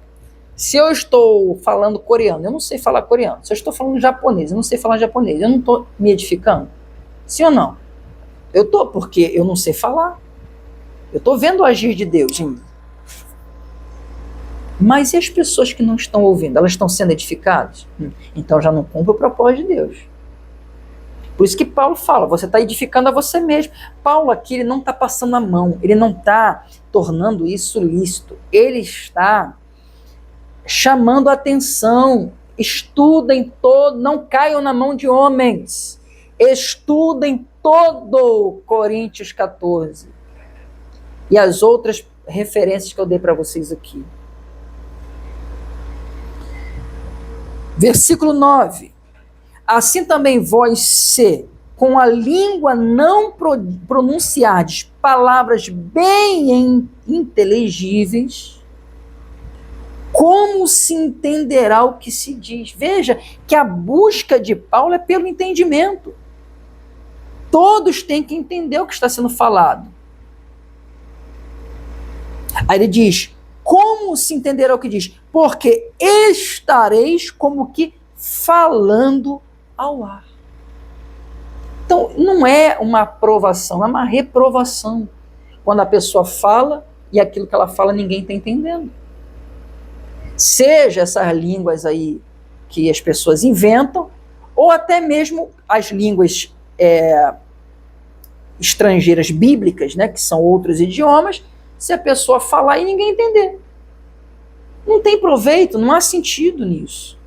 se eu estou falando coreano, eu não sei falar coreano. Se eu estou falando japonês, eu não sei falar japonês. Eu não estou me edificando? Sim ou não? Eu estou, porque eu não sei falar. Eu estou vendo o agir de Deus em mim. Mas e as pessoas que não estão ouvindo? Elas estão sendo edificadas? Então já não cumpre o propósito de Deus. Por isso que Paulo fala, você está edificando a você mesmo. Paulo aqui, ele não está passando a mão, ele não está tornando isso lícito. Ele está chamando a atenção. Estudem todo, não caiam na mão de homens. Estudem todo Coríntios 14. E as outras referências que eu dei para vocês aqui. Versículo 9. Assim também vós, se com a língua não pronunciardes palavras bem inteligíveis, como se entenderá o que se diz? Veja que a busca de Paulo é pelo entendimento. Todos têm que entender o que está sendo falado. Aí ele diz, como se entenderá o que diz? Porque estareis como que falando ao ar. Então, não é uma aprovação, é uma reprovação. Quando a pessoa fala e aquilo que ela fala ninguém está entendendo. Seja essas línguas aí que as pessoas inventam, ou até mesmo as línguas estrangeiras bíblicas, né, que são outros idiomas, se a pessoa falar e ninguém entender. Não tem proveito, não há sentido nisso.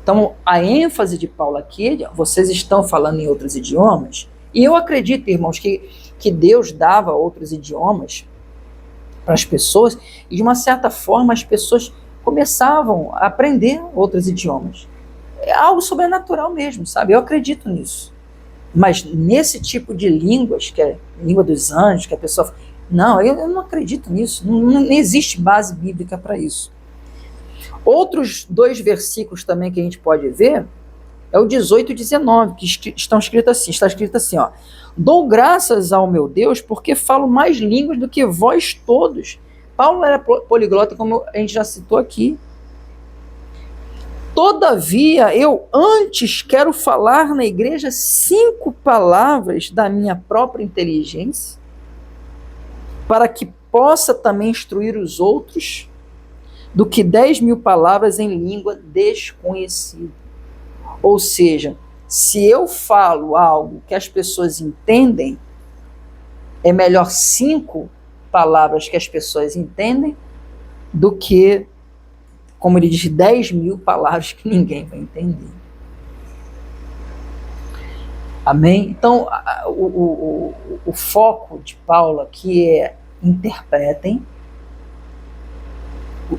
Então, a ênfase de Paulo aqui, vocês estão falando em outros idiomas, e eu acredito, irmãos, que Deus dava outros idiomas para as pessoas, e de uma certa forma as pessoas começavam a aprender outros idiomas. É algo sobrenatural mesmo, sabe? Eu acredito nisso. Mas nesse tipo de línguas, que é a língua dos anjos, que a pessoa... Não, eu não acredito nisso. Não existe base bíblica para isso. Outros 2 versículos também que a gente pode ver é o 18 e 19, que estão escritos assim. Está escrito assim, ó. Dou graças ao meu Deus porque falo mais línguas do que vós todos. Paulo era poliglota, como a gente já citou aqui. Todavia, eu antes quero falar na igreja 5 palavras da minha própria inteligência, para que possa também instruir os outros, do que 10.000 palavras em língua desconhecida. Ou seja, se eu falo algo que as pessoas entendem, é melhor 5 palavras que as pessoas entendem do que, como ele diz, 10.000 palavras que ninguém vai entender. Amém? Então, o foco de Paulo aqui é interpretem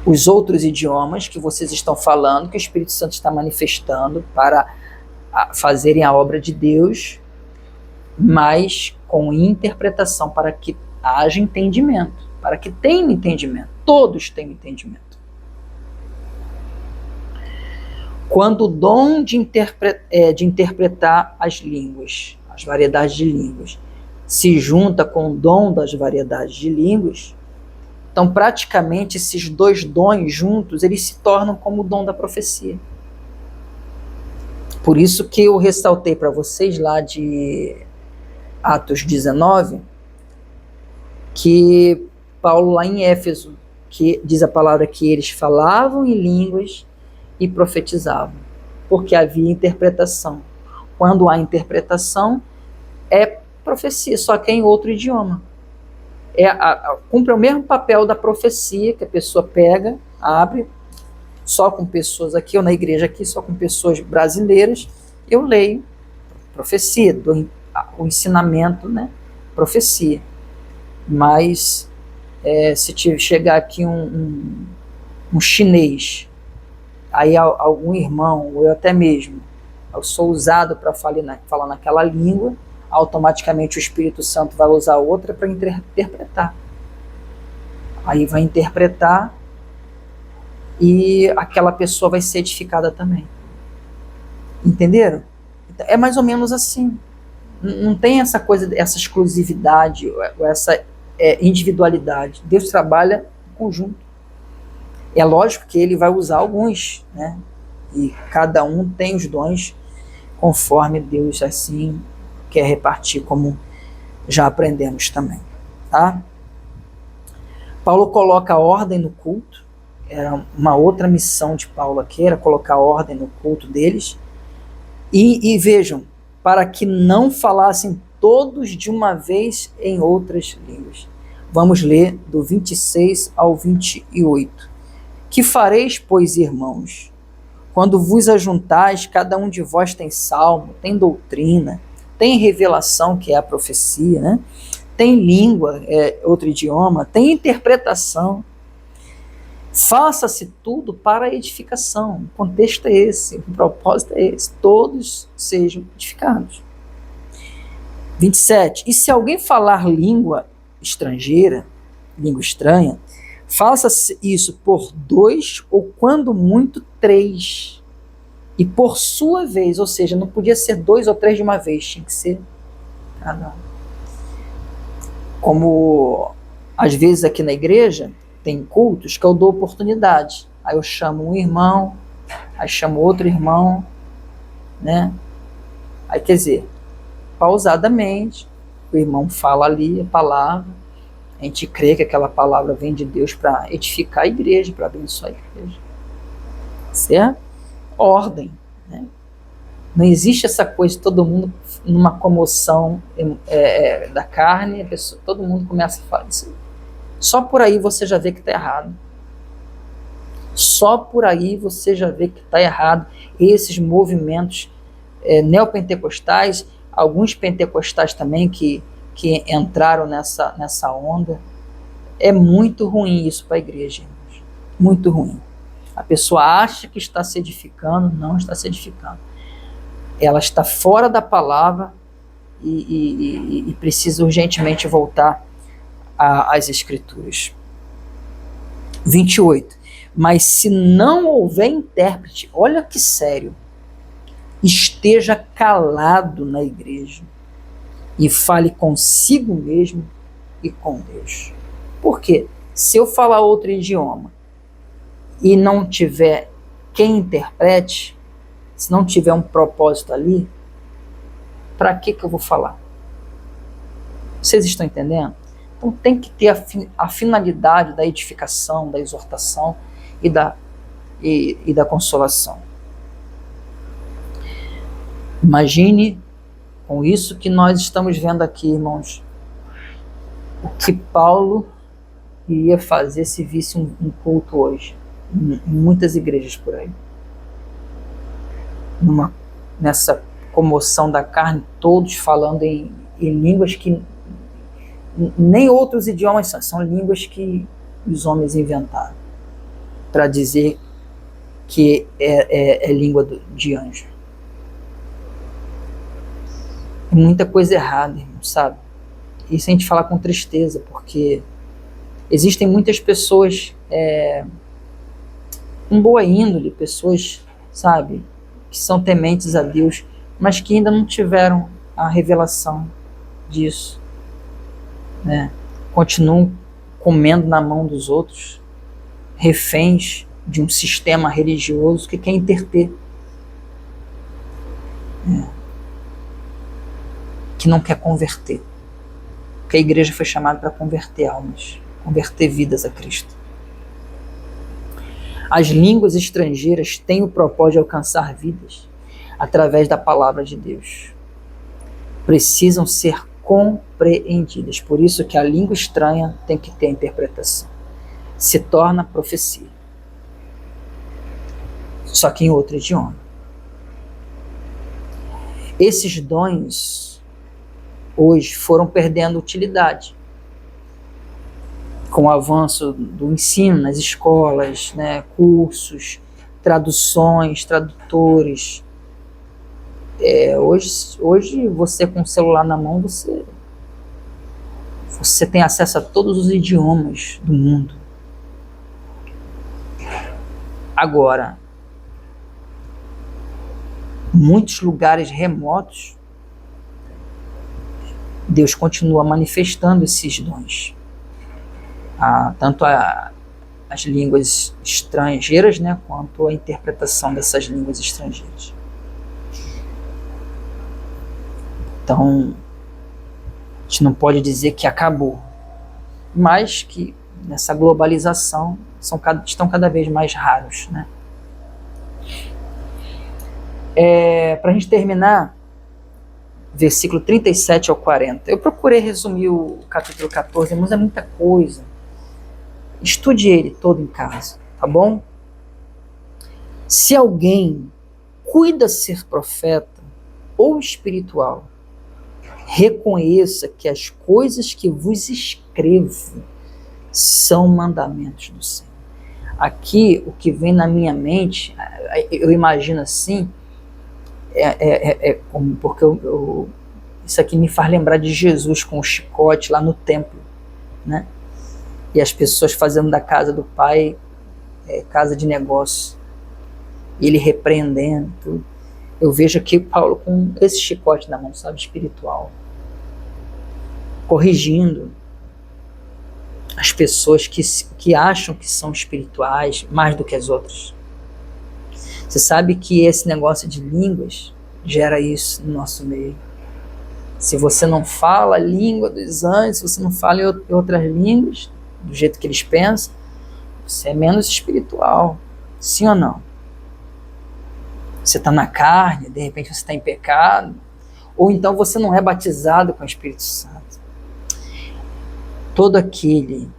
os outros idiomas que vocês estão falando, que o Espírito Santo está manifestando para fazerem a obra de Deus, mas com interpretação, para que haja entendimento, para que tenham entendimento. Todos têm entendimento. Quando o dom de interpretar as línguas, as variedades de línguas, se junta com o dom das variedades de línguas, então praticamente esses dois dons juntos, eles se tornam como o dom da profecia. Por isso que eu ressaltei para vocês lá de Atos 19, que Paulo lá em Éfeso, que diz a palavra que eles falavam em línguas e profetizavam, porque havia interpretação. Quando há interpretação, é profecia, só que é em outro idioma. Cumpre o mesmo papel da profecia, que a pessoa pega, abre, só com pessoas aqui, ou na igreja aqui, só com pessoas brasileiras, eu leio profecia, o ensinamento, né? Profecia. Mas se chegar aqui um chinês, aí algum irmão, ou eu até mesmo, eu sou usado para falar naquela língua, automaticamente o Espírito Santo vai usar outra para interpretar. Aí vai interpretar e aquela pessoa vai ser edificada também. Entenderam? É mais ou menos assim. Não tem essa coisa, essa exclusividade, ou essa individualidade. Deus trabalha em conjunto. É lógico que ele vai usar alguns, né? E cada um tem os dons conforme Deus assim quer repartir, como já aprendemos também, tá? Paulo coloca ordem no culto. Era uma outra missão de Paulo aqui, era colocar ordem no culto deles. E vejam, para que não falassem todos de uma vez em outras línguas. Vamos ler do 26 ao 28. Que fareis, pois, irmãos? Quando vos ajuntais, cada um de vós tem salmo, tem doutrina, tem revelação, que é a profecia, né? Tem língua, outro idioma, tem interpretação. Faça-se tudo para a edificação. O contexto é esse, o propósito é esse. Todos sejam edificados. 27. E se alguém falar língua estrangeira, língua estranha, faça isso por 2 ou quando muito 3. E por sua vez, ou seja, não podia ser 2 ou 3 de uma vez, tinha que ser cada um. Como às vezes aqui na igreja tem cultos que eu dou oportunidade. Aí eu chamo um irmão, aí chamo outro irmão, né? Aí quer dizer, pausadamente, o irmão fala ali a palavra, a gente crê que aquela palavra vem de Deus para edificar a igreja, para abençoar a igreja. Certo? Ordem, né? Não existe essa coisa de todo mundo numa comoção da carne, todo mundo começa a falar isso. Só por aí você já vê que está errado. Só por aí você já vê que está errado. Esses movimentos neopentecostais, alguns pentecostais também que entraram nessa onda, é muito ruim isso para a igreja, irmãos. Muito ruim. A pessoa acha que está se edificando, não está se edificando. Ela está fora da palavra e precisa urgentemente voltar às Escrituras. 28. Mas se não houver intérprete, olha que sério, esteja calado na igreja e fale consigo mesmo e com Deus. Por quê? Se eu falar outro idioma e não tiver quem interprete, se não tiver um propósito ali, para que eu vou falar? Vocês estão entendendo? Então tem que ter a finalidade da edificação, da exortação e da consolação. Imagine com isso que nós estamos vendo aqui, irmãos, o que Paulo iria fazer se visse um culto hoje, em muitas igrejas por aí. Nessa comoção da carne, todos falando em línguas que nem outros idiomas são línguas que os homens inventaram para dizer que é língua de anjo. É muita coisa errada, irmão, sabe? Isso a gente fala com tristeza, porque existem muitas pessoas com boa índole, pessoas sabe, que são tementes a Deus, mas que ainda não tiveram a revelação disso, né? Continuam comendo na mão dos outros, reféns de um sistema religioso que quer interter, que não quer converter. Porque a igreja foi chamada para converter almas, converter vidas a Cristo. As línguas estrangeiras têm o propósito de alcançar vidas através da palavra de Deus. Precisam ser compreendidas. Por isso que a língua estranha tem que ter interpretação. Se torna profecia. Só que em outro idioma. Esses dons hoje foram perdendo utilidade com o avanço do ensino nas escolas, né, cursos, traduções, tradutores. Hoje você com o celular na mão, você tem acesso a todos os idiomas do mundo. Agora, muitos lugares remotos, Deus continua manifestando esses dons. Tanto as línguas estrangeiras, né, quanto a interpretação dessas línguas estrangeiras. Então, a gente não pode dizer que acabou, mas que nessa globalização estão cada vez mais raros, né? Para a gente terminar, versículo 37 ao 40. Eu procurei resumir o capítulo 14, mas é muita coisa. Estude ele todo em casa, tá bom? Se alguém cuida ser profeta ou espiritual, reconheça que as coisas que vos escrevo são mandamentos do Senhor. Aqui, o que vem na minha mente, eu imagino assim, porque isso aqui me faz lembrar de Jesus com o chicote lá no templo, né? E as pessoas fazendo da casa do Pai casa de negócio, e ele repreendendo tudo. Eu vejo aqui Paulo com esse chicote na mão, sabe, espiritual, corrigindo as pessoas que acham que são espirituais mais do que as outras. Você sabe que esse negócio de línguas gera isso no nosso meio. Se você não fala a língua dos anjos, se você não fala em outras línguas, do jeito que eles pensam, você é menos espiritual. Sim ou não? Você está na carne, de repente você está em pecado, ou então você não é batizado com o Espírito Santo. Todo aquele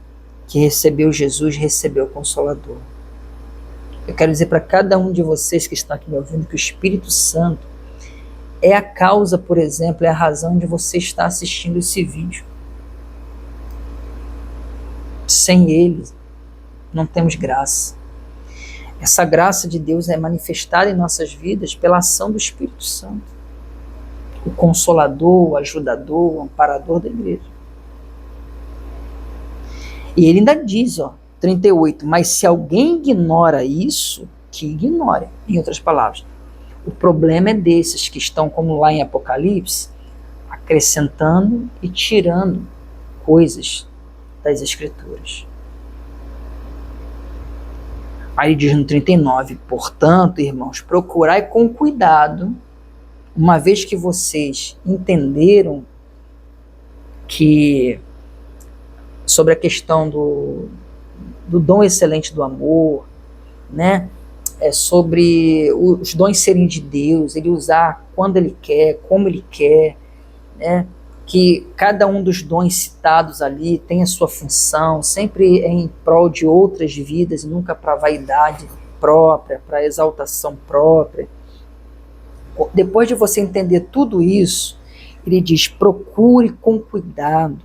que recebeu Jesus recebeu o Consolador. Eu quero dizer para cada um de vocês que estão aqui me ouvindo que o Espírito Santo é a causa, por exemplo, é a razão de você estar assistindo esse vídeo. Sem ele, não temos graça. Essa graça de Deus é manifestada em nossas vidas pela ação do Espírito Santo, o Consolador, o Ajudador, o Amparador da igreja. E ele ainda diz, 38, mas se alguém ignora isso, que ignore. Em outras palavras, o problema é desses que estão, como lá em Apocalipse, acrescentando e tirando coisas das Escrituras. Aí diz no 39, portanto, irmãos, procurai com cuidado, uma vez que vocês entenderam que sobre a questão do dom excelente do amor, né? Sobre os dons serem de Deus, ele usar quando ele quer, como ele quer, né? Que cada um dos dons citados ali tem a sua função, sempre em prol de outras vidas, nunca para vaidade própria, para exaltação própria. Depois de você entender tudo isso, ele diz, procure com cuidado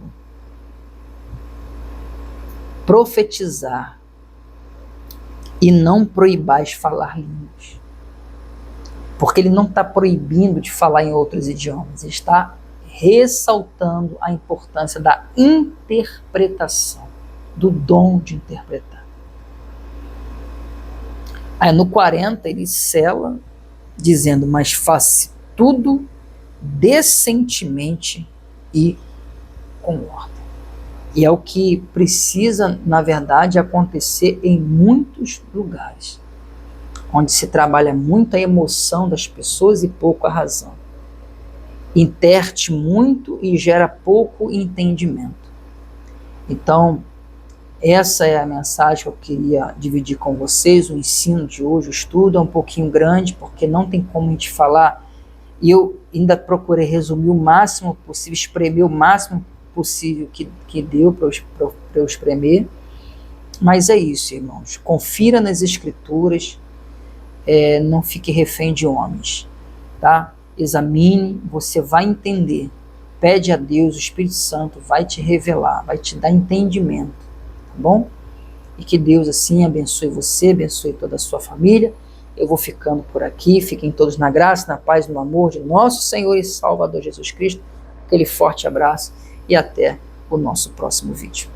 profetizar e não proibais falar línguas. Porque ele não está proibindo de falar em outros idiomas, ele está ressaltando a importância da interpretação, do dom de interpretar. Aí no 40 ele sela, dizendo, mas faça tudo decentemente e com ordem. E é o que precisa, na verdade, acontecer em muitos lugares, onde se trabalha muito a emoção das pessoas e pouco a razão. Interte muito e gera pouco entendimento. Então, essa é a mensagem que eu queria dividir com vocês, o ensino de hoje. O estudo é um pouquinho grande, porque não tem como a gente falar, e eu ainda procurei resumir o máximo possível, espremer o máximo possível que deu para eu espremer. Mas é isso, irmãos. Confira nas Escrituras, não fique refém de homens, tá? Examine, você vai entender. Pede a Deus, o Espírito Santo vai te revelar, vai te dar entendimento, tá bom? E que Deus assim abençoe você, abençoe toda a sua família. Eu vou ficando por aqui, fiquem todos na graça, na paz, no amor de nosso Senhor e Salvador Jesus Cristo. Aquele forte abraço e até o nosso próximo vídeo.